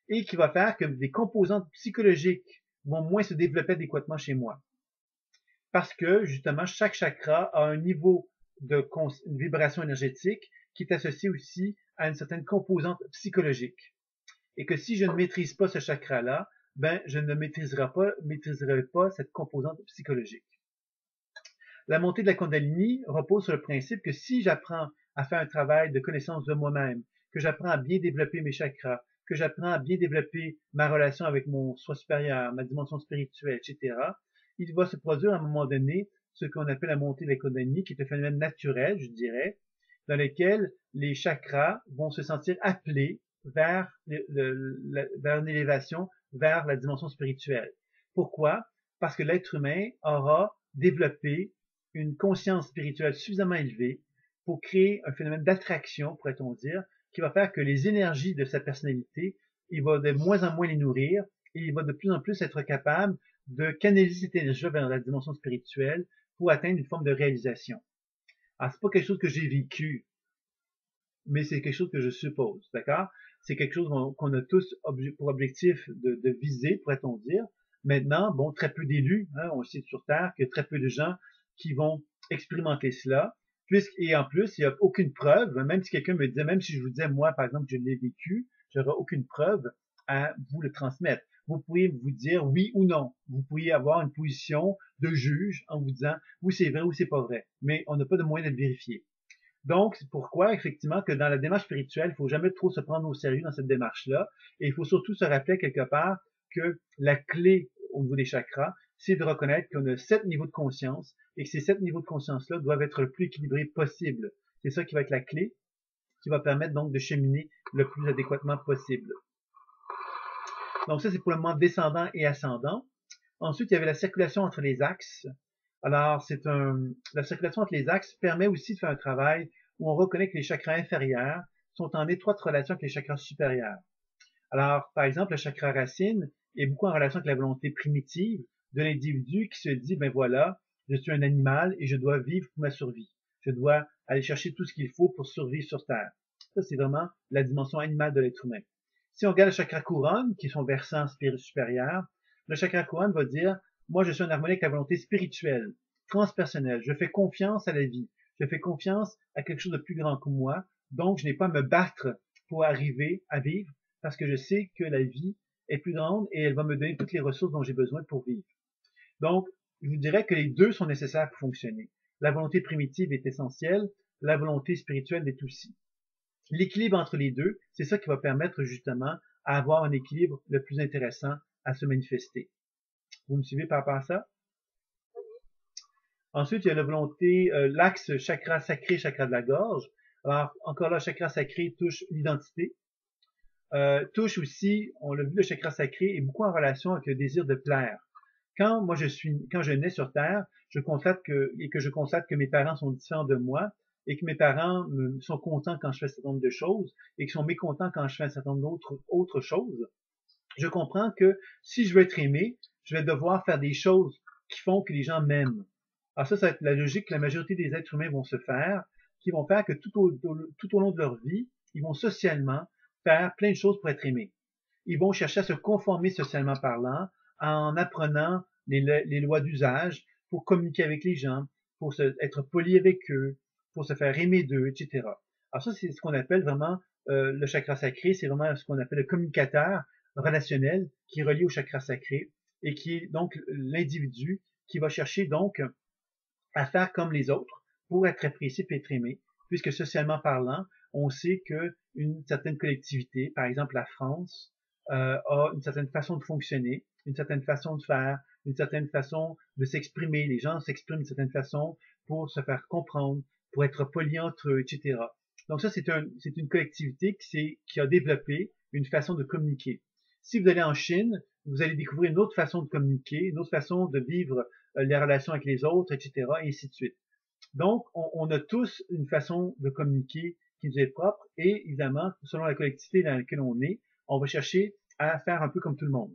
et qui va faire que des composantes psychologiques vont moins se développer adéquatement chez moi. Parce que, justement, chaque chakra a un niveau de vibration énergétique qui est associé aussi à une certaine composante psychologique. Et que si je ne maîtrise pas ce chakra-là, ben, je ne maîtriserai pas cette composante psychologique. La montée de la Kundalini repose sur le principe que si j'apprends à faire un travail de connaissance de moi-même, que j'apprends à bien développer mes chakras, que j'apprends à bien développer ma relation avec mon soi supérieur, ma dimension spirituelle, etc., il va se produire à un moment donné ce qu'on appelle la montée de la Kundalini, qui est un phénomène naturel, je dirais, dans lequel les chakras vont se sentir appelés vers une élévation, vers la dimension spirituelle. Pourquoi? Parce que l'être humain aura développé une conscience spirituelle suffisamment élevée pour créer un phénomène d'attraction, pourrait-on dire, qui va faire que les énergies de sa personnalité, il va de moins en moins les nourrir et il va de plus en plus être capable de canaliser cette énergie vers la dimension spirituelle pour atteindre une forme de réalisation. Alors, c'est pas quelque chose que j'ai vécu, mais c'est quelque chose que je suppose, d'accord? C'est quelque chose qu'on a tous pour objectif de viser, pourrait-on dire. Maintenant, bon, très peu d'élus, hein, on sait sur Terre que très peu de gens qui vont expérimenter cela, et en plus, il n'y a aucune preuve, même si quelqu'un me disait, même si je vous disais, moi, par exemple, je l'ai vécu, j'aurais aucune preuve à vous le transmettre. Vous pourriez vous dire oui ou non. Vous pourriez avoir une position de juge en vous disant oui, c'est vrai ou c'est pas vrai. Mais on n'a pas de moyen de le vérifier. Donc, c'est pourquoi, effectivement, que dans la démarche spirituelle, il faut jamais trop se prendre au sérieux dans cette démarche-là. Et il faut surtout se rappeler quelque part que la clé au niveau des chakras, c'est de reconnaître qu'on a 7 niveaux de conscience et que ces 7 niveaux de conscience-là doivent être le plus équilibrés possible. C'est ça qui va être la clé, qui va permettre donc de cheminer le plus adéquatement possible. Donc ça, c'est pour le moment descendant et ascendant. Ensuite, il y avait la circulation entre les axes. Alors, la circulation entre les axes permet aussi de faire un travail où on reconnaît que les chakras inférieurs sont en étroite relation avec les chakras supérieurs. Alors, par exemple, le chakra racine est beaucoup en relation avec la volonté primitive de l'individu qui se dit, ben voilà, je suis un animal et je dois vivre pour ma survie. Je dois aller chercher tout ce qu'il faut pour survivre sur Terre. Ça, c'est vraiment la dimension animale de l'être humain. Si on regarde le chakra couronne, qui est son versant supérieur, le chakra couronne va dire, moi, je suis en harmonie avec la volonté spirituelle, transpersonnelle. Je fais confiance à la vie. Je fais confiance à quelque chose de plus grand que moi. Donc, je n'ai pas à me battre pour arriver à vivre parce que je sais que la vie est plus grande et elle va me donner toutes les ressources dont j'ai besoin pour vivre. Donc, je vous dirais que les deux sont nécessaires pour fonctionner. La volonté primitive est essentielle, la volonté spirituelle l'est aussi. L'équilibre entre les deux, c'est ça qui va permettre justement à avoir un équilibre le plus intéressant à se manifester. Vous me suivez par rapport à ça? Ensuite, il y a la volonté, l'axe chakra sacré, chakra de la gorge. Alors, encore là, chakra sacré touche l'identité. Touche aussi, on l'a vu, le chakra sacré est beaucoup en relation avec le désir de plaire. Quand je nais sur Terre, je constate que mes parents sont différents de moi et que mes parents sont contents quand je fais un certain nombre de choses et qu'ils sont mécontents quand je fais un certain nombre d'autres choses. Je comprends que si je veux être aimé, je vais devoir faire des choses qui font que les gens m'aiment. Alors ça va être la logique que la majorité des êtres humains vont se faire, qui vont faire que tout au long de leur vie, ils vont socialement faire plein de choses pour être aimés. Ils vont chercher à se conformer socialement parlant en apprenant les lois d'usage pour communiquer avec les gens, pour être poli avec eux, pour se faire aimer d'eux, etc. Alors ça, c'est ce qu'on appelle vraiment le chakra sacré, c'est vraiment ce qu'on appelle le communicateur relationnel qui est relié au chakra sacré et qui est donc l'individu qui va chercher donc à faire comme les autres pour être apprécié et être aimé, puisque socialement parlant, on sait que une certaine collectivité, par exemple la France, a une certaine façon de fonctionner, une certaine façon de faire, une certaine façon de s'exprimer. Les gens s'expriment d'une certaine façon pour se faire comprendre, pour être polis entre eux, etc. Donc ça, c'est une collectivité qui a développé une façon de communiquer. Si vous allez en Chine, vous allez découvrir une autre façon de communiquer, une autre façon de vivre les relations avec les autres, etc., et ainsi de suite. Donc, on a tous une façon de communiquer qui nous est propre, et évidemment, selon la collectivité dans laquelle on est, on va chercher à faire un peu comme tout le monde.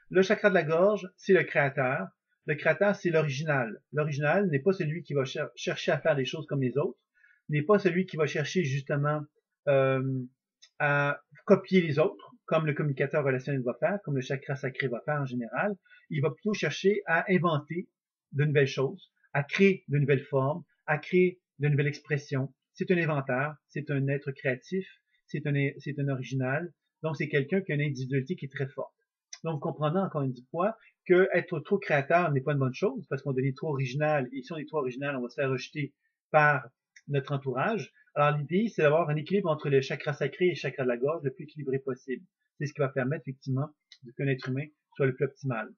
Le chakra de la gorge, c'est le créateur. Le créateur, c'est l'original. L'original n'est pas celui qui va chercher à faire des choses comme les autres, n'est pas celui qui va chercher justement à copier les autres, comme le communicateur relationnel va faire, comme le chakra sacré va faire en général. Il va plutôt chercher à inventer de nouvelles choses, à créer de nouvelles formes, à créer de nouvelles expressions. C'est un inventeur, c'est un être créatif, c'est un original. Donc, c'est quelqu'un qui a une individualité qui est très forte. Donc, vous comprenez encore une fois que être trop créateur n'est pas une bonne chose parce qu'on devient trop original. Et si on est trop original, on va se faire rejeter par notre entourage. Alors, l'idée, c'est d'avoir un équilibre entre le chakra sacré et le chakra de la gorge le plus équilibré possible. C'est ce qui va permettre, effectivement, qu'un être humain soit le plus optimal.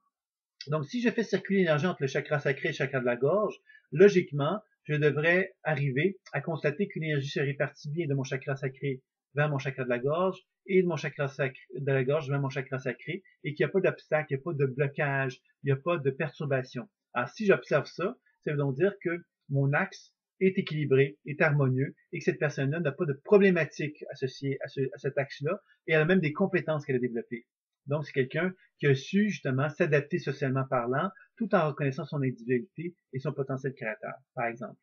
Donc, si je fais circuler l'énergie entre le chakra sacré et le chakra de la gorge, logiquement, je devrais arriver à constater qu'une énergie se répartit bien de mon chakra sacré vers mon chakra de la gorge et de mon chakra sacré, de la gorge vers mon chakra sacré et qu'il n'y a pas d'obstacle, il n'y a pas de blocage, il n'y a pas de perturbation. Alors, si j'observe ça, ça veut donc dire que mon axe est équilibré, est harmonieux et que cette personne-là n'a pas de problématiques associées à cet axe-là et elle a même des compétences qu'elle a développées. Donc, c'est quelqu'un qui a su justement s'adapter socialement parlant tout en reconnaissant son individualité et son potentiel créateur, par exemple.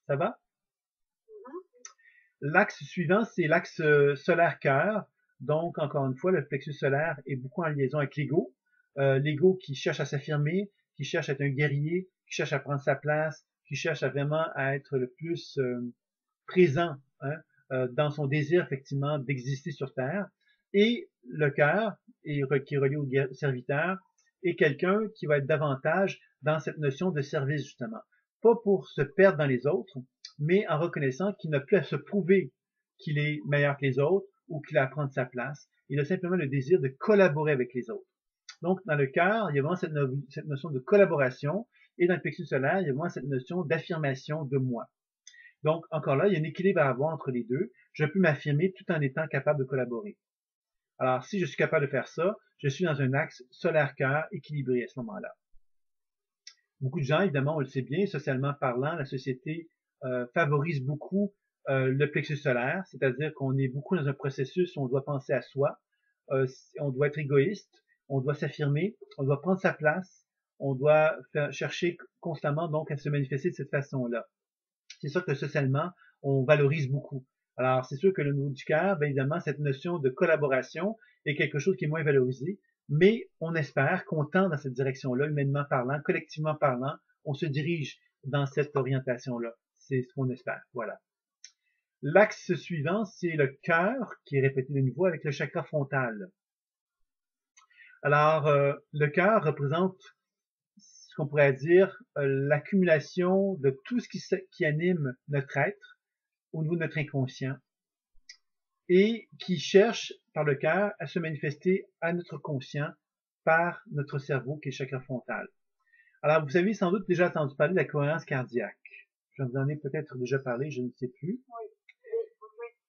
Ça va? L'axe suivant, c'est l'axe solaire cœur. Donc, encore une fois, le plexus solaire est beaucoup en liaison avec l'ego. L'ego qui cherche à s'affirmer, qui cherche à être un guerrier, qui cherche à prendre sa place, qui cherche à vraiment à être le plus présent dans son désir, effectivement, d'exister sur Terre. Et le cœur, qui est relié au serviteur, est quelqu'un qui va être davantage dans cette notion de service, justement. Pas pour se perdre dans les autres, mais en reconnaissant qu'il n'a plus à se prouver qu'il est meilleur que les autres ou qu'il a à prendre sa place. Il a simplement le désir de collaborer avec les autres. Donc, dans le cœur, il y a vraiment cette notion de collaboration, et dans le plexus solaire, il y a vraiment cette notion d'affirmation de moi. Donc, encore là, il y a un équilibre à avoir entre les deux. Je peux m'affirmer tout en étant capable de collaborer. Alors, si je suis capable de faire ça, je suis dans un axe solaire-cœur équilibré à ce moment-là. Beaucoup de gens, évidemment, on le sait bien, socialement parlant, la société favorise beaucoup le plexus solaire, c'est-à-dire qu'on est beaucoup dans un processus où on doit penser à soi, on doit être égoïste, on doit s'affirmer, on doit prendre sa place, on doit chercher constamment donc à se manifester de cette façon-là. C'est sûr que socialement, on valorise beaucoup. Alors, c'est sûr que le niveau du cœur, bien évidemment, cette notion de collaboration est quelque chose qui est moins valorisé, mais on espère qu'on tend dans cette direction-là, humainement parlant, collectivement parlant, on se dirige dans cette orientation-là. C'est ce qu'on espère. Voilà. L'axe suivant, c'est le cœur, qui est répété de nouveau avec le chakra frontal. Alors, le cœur représente ce qu'on pourrait dire l'accumulation de tout ce qui anime notre être au niveau de notre inconscient et qui cherche par le cœur à se manifester à notre conscient par notre cerveau qui est le chakra frontal. Alors, vous avez sans doute déjà entendu parler de la cohérence cardiaque. Je vous en ai peut-être déjà parlé, je ne sais plus.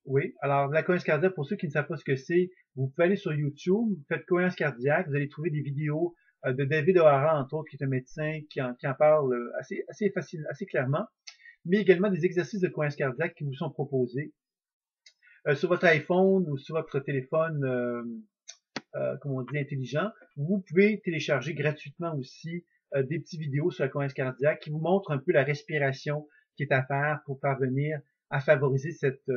Oui, alors la cohérence cardiaque, pour ceux qui ne savent pas ce que c'est, vous pouvez aller sur YouTube, vous faites cohérence cardiaque, vous allez trouver des vidéos de David O'Hara, entre autres, qui est un médecin qui en parle assez facile, assez clairement, mais également des exercices de cohérence cardiaque qui vous sont proposés sur votre iPhone ou sur votre téléphone, comme on dit, intelligent. Vous pouvez télécharger gratuitement aussi des petites vidéos sur la cohérence cardiaque qui vous montrent un peu la respiration qui est à faire pour parvenir à favoriser cette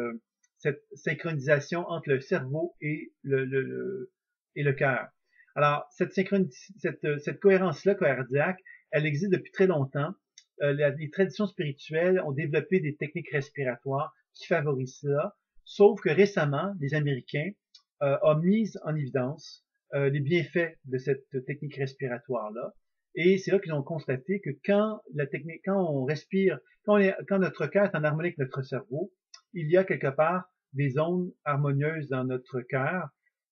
synchronisation entre le cerveau et le cœur. Alors, cette cohérence-là cardiaque, elle existe depuis très longtemps. Les traditions spirituelles ont développé des techniques respiratoires qui favorisent cela, sauf que récemment, les Américains ont mis en évidence les bienfaits de cette technique respiratoire-là. Et c'est là qu'ils ont constaté que quand on respire, quand notre cœur est en harmonie avec notre cerveau, il y a quelque part des zones harmonieuses dans notre cœur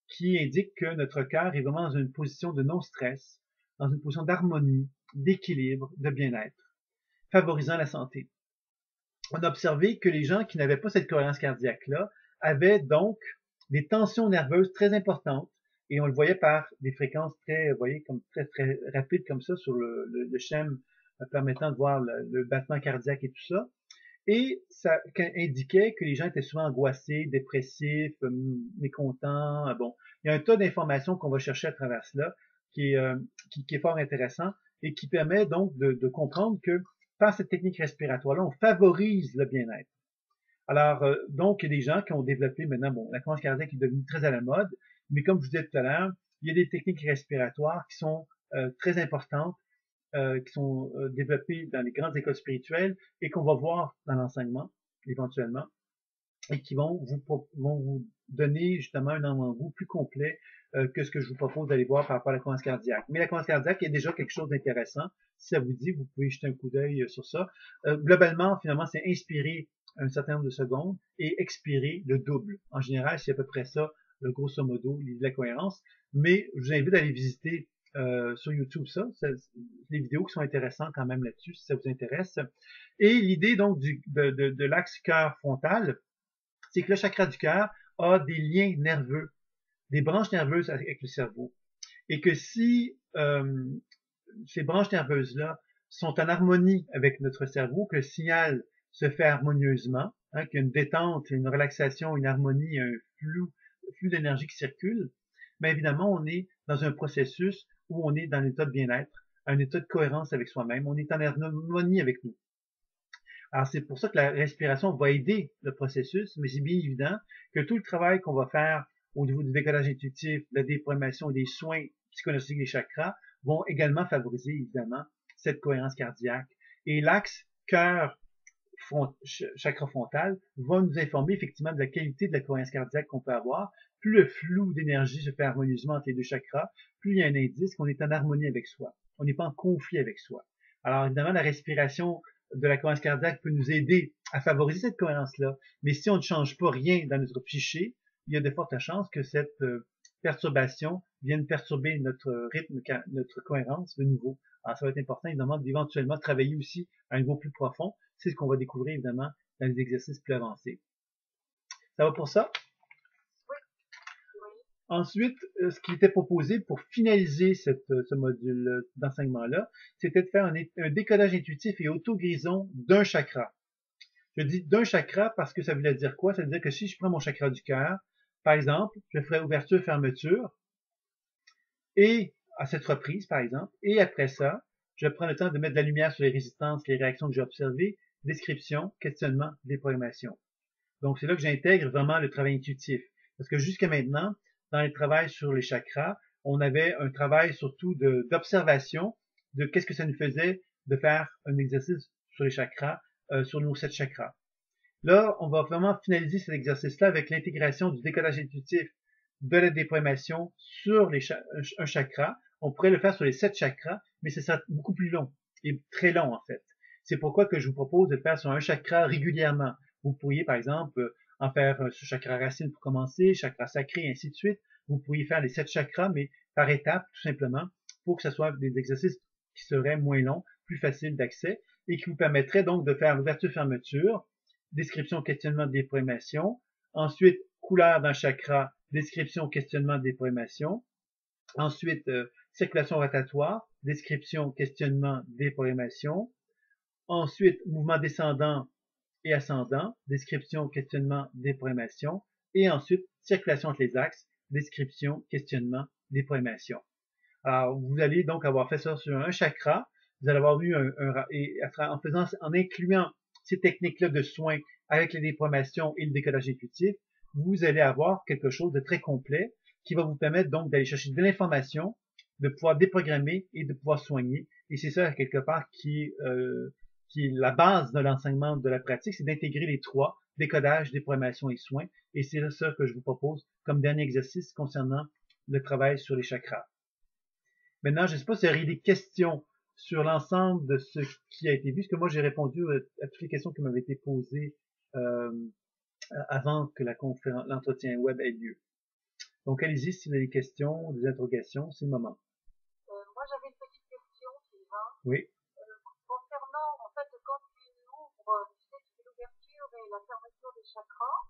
qui indiquent que notre cœur est vraiment dans une position de non-stress, dans une position d'harmonie, d'équilibre, de bien-être, favorisant la santé. On a observé que les gens qui n'avaient pas cette cohérence cardiaque-là avaient donc des tensions nerveuses très importantes et on le voyait par des fréquences très, vous voyez, comme très rapides comme ça sur le schème permettant de voir le battement cardiaque et tout ça. Et ça indiquait que les gens étaient souvent angoissés, dépressifs, mécontents. Bon, il y a un tas d'informations qu'on va chercher à travers cela qui est fort intéressant et qui permet donc de comprendre que par cette technique respiratoire-là, on favorise le bien-être. Alors, donc, il y a des gens qui ont développé maintenant, bon, la cohérence cardiaque est devenue très à la mode, mais comme je vous disais tout à l'heure, il y a des techniques respiratoires qui sont très importantes, qui sont développées dans les grandes écoles spirituelles et qu'on va voir dans l'enseignement, éventuellement, et qui vont vous donner justement un avant-goût plus complet que ce que je vous propose d'aller voir par rapport à la cohérence cardiaque. Mais la cohérence cardiaque est déjà quelque chose d'intéressant. Si ça vous dit, vous pouvez jeter un coup d'œil sur ça. Globalement, finalement, c'est inspirer un certain nombre de secondes et expirer le double. En général, c'est à peu près ça, grosso modo, l'idée de la cohérence. Mais je vous invite à aller visiter sur YouTube les vidéos qui sont intéressantes quand même là-dessus, si ça vous intéresse. Et l'idée donc de l'axe cœur frontal, c'est que le chakra du cœur a des liens nerveux, des branches nerveuses avec le cerveau. Et que si ces branches nerveuses-là sont en harmonie avec notre cerveau, que le signal se fait harmonieusement, hein, qu'il y a une détente, une relaxation, une harmonie, un flux d'énergie qui circule, bien évidemment, on est dans un processus où on est dans l'état de bien-être, un état de cohérence avec soi-même, on est en harmonie avec nous. Alors, c'est pour ça que la respiration va aider le processus, mais c'est bien évident que tout le travail qu'on va faire au niveau du décollage intuitif, de la déprogrammation et des soins psychologiques des chakras vont également favoriser, évidemment, cette cohérence cardiaque. Et l'axe cœur chakra frontal va nous informer effectivement de la qualité de la cohérence cardiaque qu'on peut avoir. Plus le flou d'énergie se fait harmonieusement entre les deux chakras, plus il y a un indice qu'on est en harmonie avec soi. On n'est pas en conflit avec soi. Alors évidemment, la respiration de la cohérence cardiaque peut nous aider à favoriser cette cohérence-là. Mais si on ne change pas rien dans notre psyché, il y a de fortes chances que cette perturbation vienne perturber notre rythme, notre cohérence de nouveau. Alors ça va être important évidemment d'éventuellement travailler aussi à un niveau plus profond. C'est ce qu'on va découvrir évidemment dans les exercices plus avancés. Ça va pour ça? Oui. Ensuite, ce qui était proposé pour finaliser ce module d'enseignement-là, c'était de faire un décodage intuitif et auto-guérison d'un chakra. Je dis d'un chakra parce que ça voulait dire quoi? Ça veut dire que si je prends mon chakra du cœur, par exemple, je ferai ouverture-fermeture, et à cette reprise, par exemple, et après ça, je prends le temps de mettre de la lumière sur les résistances, les réactions que j'ai observées, description, questionnement, déprogrammation. Donc, c'est là que j'intègre vraiment le travail intuitif. Parce que jusqu'à maintenant, dans les travails sur les chakras, on avait un travail surtout d'observation de qu'est-ce que ça nous faisait de faire un exercice sur les chakras, sur nos 7 chakras. Là, on va vraiment finaliser cet exercice-là avec l'intégration du décodage intuitif de la déprogrammation sur un chakra. On pourrait le faire sur les 7 chakras, mais ce sera beaucoup plus long et très long en fait. C'est pourquoi que je vous propose de le faire sur un chakra régulièrement. Vous pourriez par exemple en faire sur chakra racine pour commencer, chakra sacré, et ainsi de suite. Vous pourriez faire les 7 chakras, mais par étapes tout simplement, pour que ce soit des exercices qui seraient moins longs, plus faciles d'accès et qui vous permettraient donc de faire l'ouverture-fermeture, description, questionnement, déprogrammation. Ensuite, couleur d'un chakra, description, questionnement, déprogrammation. Ensuite, circulation rotatoire, description, questionnement, déprogrammation. Ensuite, mouvement descendant et ascendant, description, questionnement, déprogrammation. Et ensuite, circulation entre les axes, description, questionnement, déprogrammation. Alors, vous allez donc avoir fait ça sur un chakra. Vous allez avoir eu en incluant ces techniques-là de soins avec les déprogrammations et le décodage intuitif, vous allez avoir quelque chose de très complet qui va vous permettre donc d'aller chercher de l'information, de pouvoir déprogrammer et de pouvoir soigner. Et c'est ça, quelque part, qui est la base de l'enseignement de la pratique, c'est d'intégrer les trois, décodage, déprogrammation et soins. Et c'est ça que je vous propose comme dernier exercice concernant le travail sur les chakras. Maintenant, je ne sais pas s'il y aurait des questions sur l'ensemble de ce qui a été vu, parce que moi j'ai répondu à toutes les questions qui m'avaient été posées euh, avant que l'entretien web ait lieu. Donc allez-y si vous avez des questions, des interrogations, c'est le moment. Moi, j'avais une petite question, Sylvain. Oui. Concernant, en fait, quand tu ouvres, tu sais, tu fais l'ouverture et la fermeture des chakras,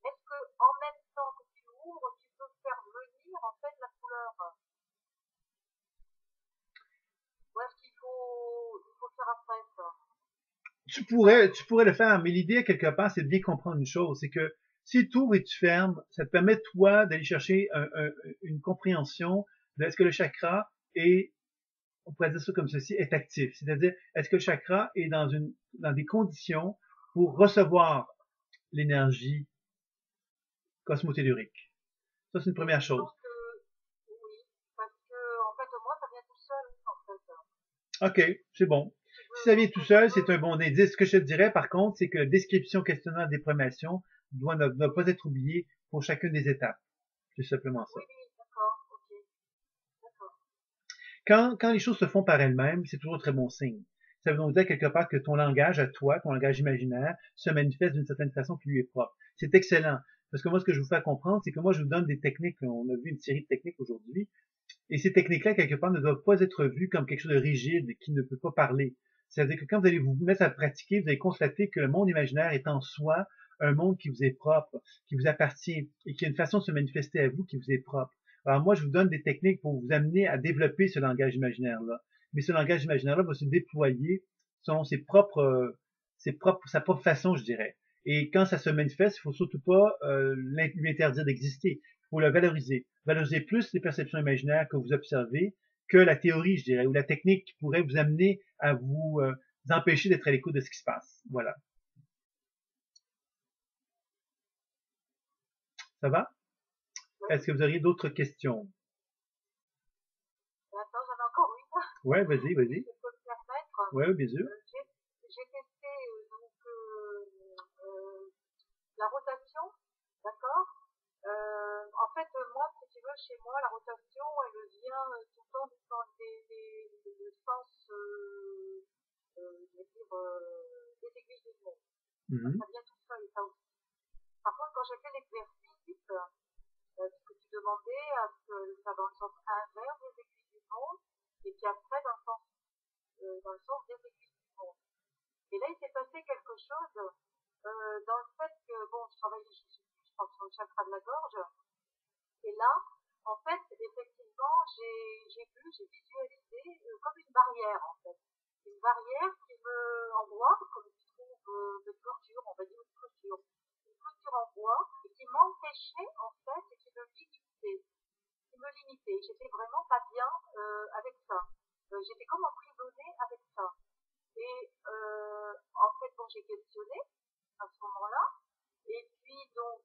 est-ce que, en même temps que tu ouvres, tu peux faire venir, en fait, la couleur? Ou est-ce qu'il faut faire après ça? Tu pourrais le faire, mais l'idée, quelque part, c'est de bien comprendre une chose, c'est que si tu ouvres et tu fermes, ça te permet, toi, d'aller chercher une compréhension de est-ce que le chakra est, on pourrait dire ça comme ceci, est actif. C'est-à-dire, est-ce que le chakra est dans des conditions pour recevoir l'énergie cosmotellurique. Ça, c'est une première chose. Oui, parce que, en fait, moi, ça vient tout seul, en fait. OK, c'est bon. Si ça vient tout seul, c'est un bon indice. Ce que je te dirais, par contre, c'est que la description, questionnaire, déprogrammation doit ne pas être oubliée pour chacune des étapes. C'est simplement ça. Oui, d'accord, ok. D'accord. Quand les choses se font par elles-mêmes, c'est toujours très bon signe. Ça veut donc dire quelque part que ton langage à toi, ton langage imaginaire, se manifeste d'une certaine façon qui lui est propre. C'est excellent. Parce que moi, ce que je vous fais comprendre, c'est que moi, je vous donne des techniques. On a vu une série de techniques aujourd'hui. Et ces techniques-là, quelque part, ne doivent pas être vues comme quelque chose de rigide qui ne peut pas parler. C'est-à-dire que quand vous allez vous mettre à pratiquer, vous allez constater que le monde imaginaire est en soi un monde qui vous est propre, qui vous appartient et qui a une façon de se manifester à vous qui vous est propre. Alors moi, je vous donne des techniques pour vous amener à développer ce langage imaginaire-là. Mais ce langage imaginaire-là va se déployer selon sa propre façon, je dirais. Et quand ça se manifeste, il faut surtout pas lui interdire d'exister. Il faut le valoriser. Valoriser plus les perceptions imaginaires que vous observez que la théorie, je dirais, ou la technique qui pourrait vous amener à vous empêcher d'être à l'écoute de ce qui se passe. Voilà. Ça va? Est-ce que vous auriez d'autres questions? Attends, j'en ai encore une. Ouais, vas-y, vas-y. Je peux me permettre. Ouais, bien sûr. J'ai testé donc la rotation, d'accord. En fait, moi, si tu veux, chez moi, la rotation, elle vient tout le temps dans le sens, je veux dire, des aiguilles d'une montre. Ça vient tout seul, ça aussi. Par contre, quand j'ai fait l'exercice, ce que tu demandais, à ce que ça dans le sens inverse des aiguilles d'une montre, et puis après dans le sens des aiguilles d'une montre. Et là, il s'est passé quelque chose dans le fait que, bon, je travaillais, je pense, sur le chakra de la gorge, et là, en fait, effectivement, j'ai visualisé comme une barrière, en fait. Une barrière qui me, en bois, comme tu trouves, de clôture, on va dire une clôture en bois, et qui m'empêchait, en fait, et qui me limitait. J'étais vraiment pas bien avec ça. J'étais comme emprisonnée avec ça. Et en fait, bon, j'ai questionné à ce moment-là. Et puis, donc,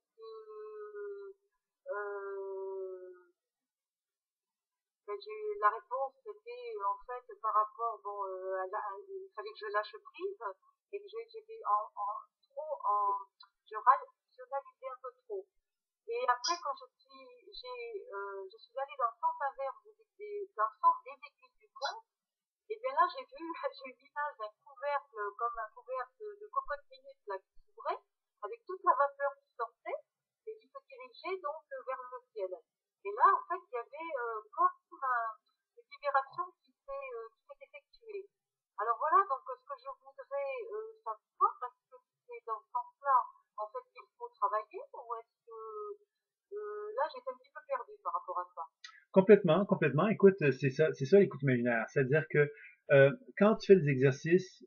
ben, la réponse était en fait par rapport, bon, il fallait que je lâche prise et que j'étais je rationalisais un peu trop. Et après, quand je suis allée dans le sens inverse dans le sens des aiguilles du compte, et bien là, j'ai vu, j'ai eu l'image d'un couvercle, comme un couvercle de cocotte minute, là, qui s'ouvrait, avec toute la vapeur qui sortait, et qui se dirigeait donc vers le ciel. Et là, en fait, il y avait comme une libération qui s'est effectuée. Alors voilà, donc ce que je voudrais savoir, parce que c'est dans ce sens-là, en fait, qu'il faut travailler, ou est-ce que là, j'étais un petit peu perdue par rapport à ça. Complètement, complètement. Écoute, c'est ça l'écoute imaginaire. C'est-à-dire que quand tu fais des exercices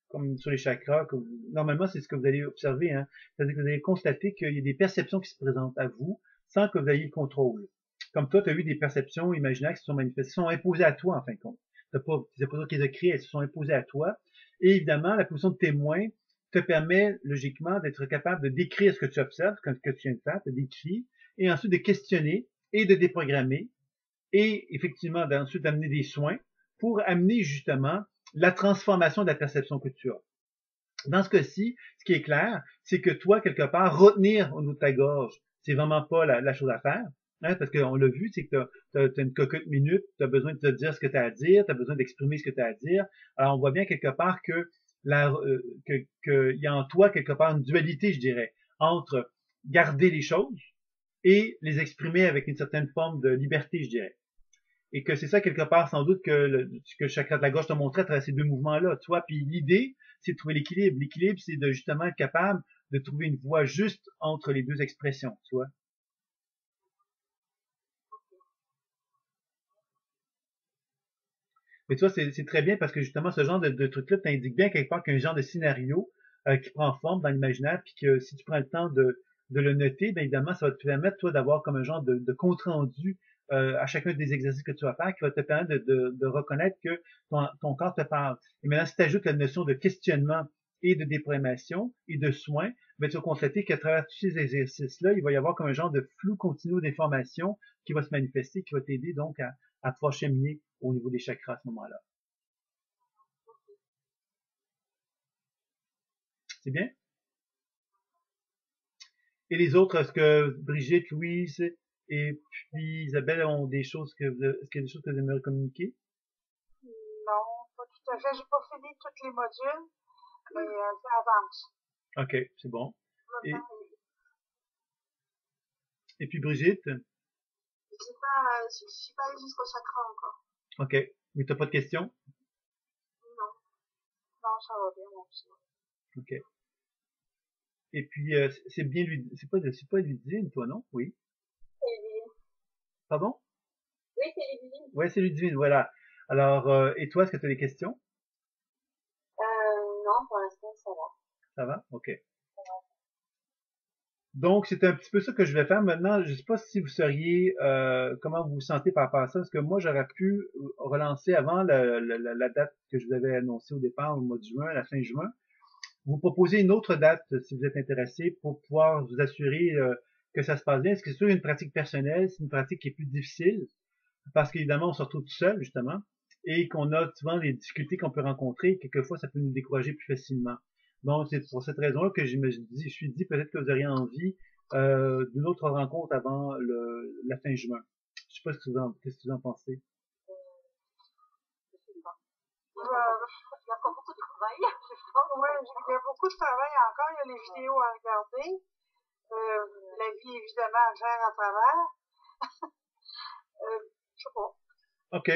comme sur les chakras, normalement c'est ce que vous allez observer, hein. C'est-à-dire que vous allez constater qu'il y a des perceptions qui se présentent à vous sans que vous ayez le contrôle. Comme toi, tu as eu des perceptions imaginaires qui se sont manifestées, qui sont imposées à toi en fin de compte. C'est pas toi qui les as créées, elles se sont imposées à toi. Et évidemment, la position de témoin te permet logiquement d'être capable de décrire ce que tu observes, ce que tu viens de faire, de décrire, et ensuite de questionner et de déprogrammer et effectivement ensuite d'amener des soins pour amener justement la transformation de la perception que tu as. Dans ce cas-ci, ce qui est clair, c'est que toi, quelque part, retenir au niveau de ta gorge, c'est vraiment pas la chose à faire. Hein, parce qu'on l'a vu, c'est que tu as une cocotte minute, tu as besoin de te dire ce que tu as à dire, tu as besoin d'exprimer ce que tu as à dire. Alors on voit bien quelque part que il y a en toi quelque part une dualité, je dirais, entre garder les choses et les exprimer avec une certaine forme de liberté, je dirais. Et que c'est ça quelque part sans doute que le chakra de la gorge te montrait à travers ces deux mouvements-là, tu vois. Puis l'idée, c'est de trouver l'équilibre. L'équilibre, c'est de justement être capable de trouver une voie juste entre les deux expressions, tu vois. Mais tu vois, c'est très bien parce que justement, ce genre de truc-là t'indique bien quelque part qu'un genre de scénario qui prend forme dans l'imaginaire, puis que si tu prends le temps de le noter, bien évidemment, ça va te permettre, toi, d'avoir comme un genre de compte-rendu à chacun des exercices que tu vas faire qui va te permettre de reconnaître que ton corps te parle. Et maintenant, si tu ajoutes la notion de questionnement et de déprogrammation et de soins, ben, tu vas constater qu'à travers tous ces exercices-là, il va y avoir comme un genre de flou continu d'informations qui va se manifester, qui va t'aider donc à pouvoir cheminer au niveau des chakras à ce moment-là. C'est bien? Et les autres, est-ce que Brigitte, Louise et puis Isabelle ont des choses est-ce qu'il y a des choses que vous aimeriez communiquer? Non, pas tout à fait. J'ai pas fini tous les modules, mais ça avance. OK, c'est bon. Et, Maintenant, et puis Brigitte? je suis pas allée jusqu'au chakra encore. OK. Mais t'as pas de questions? Non, non, ça va bien, mon petit. OK. Et puis, c'est bien c'est pas Ludivine, toi, non? Oui. C'est Ludivine. Pardon? Oui, c'est Ludivine. Ouais, c'est Ludivine, voilà. Alors, et toi, est-ce que tu as des questions? Non, pour l'instant, ça va. Ça va? OK. Donc, c'est un petit peu ça que je vais faire maintenant. Je ne sais pas si vous seriez, comment vous vous sentez par rapport à ça, parce que moi, j'aurais pu relancer avant la date que je vous avais annoncée au départ, au mois de juin, à la fin juin. Vous proposer une autre date, si vous êtes intéressé, pour pouvoir vous assurer que ça se passe bien. Est-ce que c'est sûr une pratique personnelle, c'est une pratique qui est plus difficile, parce qu'évidemment, on se retrouve tout seul, justement, et qu'on a souvent les difficultés qu'on peut rencontrer. Quelquefois, ça peut nous décourager plus facilement. Donc, c'est pour cette raison-là que je me suis dit peut-être que vous auriez envie d'une autre rencontre avant la fin juin. Je sais pas qu'est-ce que vous en pensez. Il y a encore beaucoup de travail, je pense. Oui, il y a beaucoup de travail encore. Il y a les vidéos à regarder. La vie, évidemment, à faire à travers. Je sais pas. OK,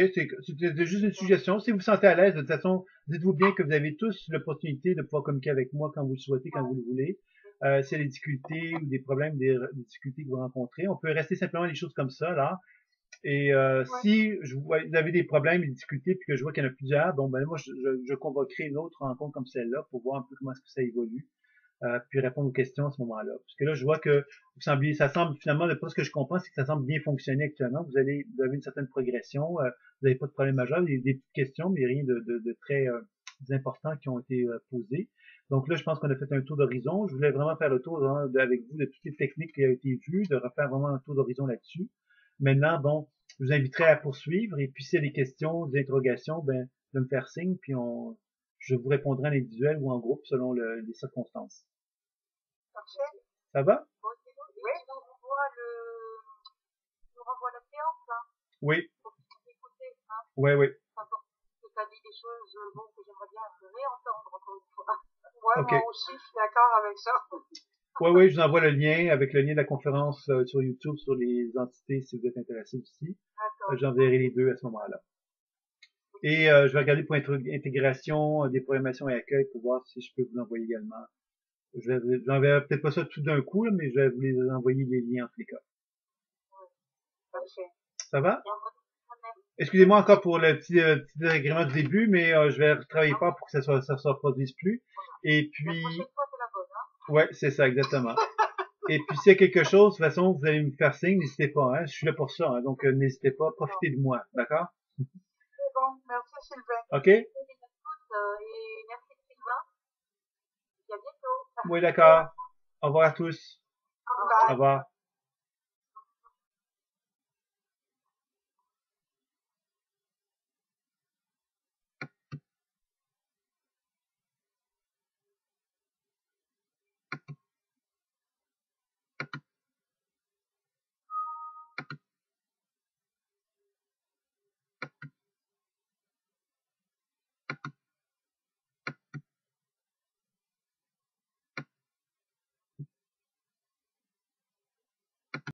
c'était juste une suggestion. Si vous vous sentez à l'aise, de toute façon, dites-vous bien que vous avez tous l'opportunité de pouvoir communiquer avec moi quand vous le souhaitez, quand vous le voulez. S'il y a des difficultés ou des problèmes, des difficultés que vous rencontrez, on peut rester simplement les choses comme ça, là. Et Ouais. si vous avez des problèmes, des difficultés, puis que je vois qu'il y en a plusieurs, bon ben moi je convoquerai une autre rencontre comme celle-là pour voir un peu comment est-ce que ça évolue, puis répondre aux questions à ce moment-là. Parce que là, je vois que ça semble finalement, de pas ce que je comprends, c'est que ça semble bien fonctionner actuellement. Vous avez une certaine progression, vous n'avez pas de problème majeur, il y a des petites questions, mais rien de très importants qui ont été posés. Donc là, je pense qu'on a fait un tour d'horizon. Je voulais vraiment faire le tour hein, avec vous de toutes les techniques qui ont été vues, de refaire vraiment un tour d'horizon là-dessus. Maintenant, bon, je vous inviterai à poursuivre et puis s'il y a des questions, des interrogations, ben, de me faire signe, puis je vous répondrai en individuel ou en groupe selon les circonstances. Parfait. Ça va? Bon, sinon, oui. Tu nous renvoies la séance, hein, Oui, pour écouter, hein. oui, oui. Enfin, bon, que tu as dit des choses, bon, que j'aimerais bien réentendre encore une fois. Ouais, OK. moi aussi, je suis d'accord avec ça. Oui, oui, je vous envoie le lien avec le lien de la conférence sur YouTube sur les entités si vous êtes intéressé aussi. D'accord. J'enverrai les deux à ce moment-là. Et je vais regarder pour intégration, des programmations et accueil pour voir si je peux vous l'envoyer également. J'enverrai peut-être pas ça tout d'un coup, là, mais je vais vous les envoyer les liens en tous les cas. Parfait. Ça va? Excusez-moi encore pour le petit désagrément du début, mais je vais travailler fort pour que ça se reproduise plus. Et La puis, prochaine fois, c'est la bonne, hein. ouais, c'est ça, exactement. Et puis, s'il y a quelque chose, de toute façon, vous allez me faire signe, n'hésitez pas, hein. Je suis là pour ça, hein, donc n'hésitez pas, profitez de moi, d'accord? C'est bon, merci Sylvain. OK? Et merci Sylvain. Et à bientôt. Oui, d'accord. Au revoir à tous. Au revoir. Au revoir.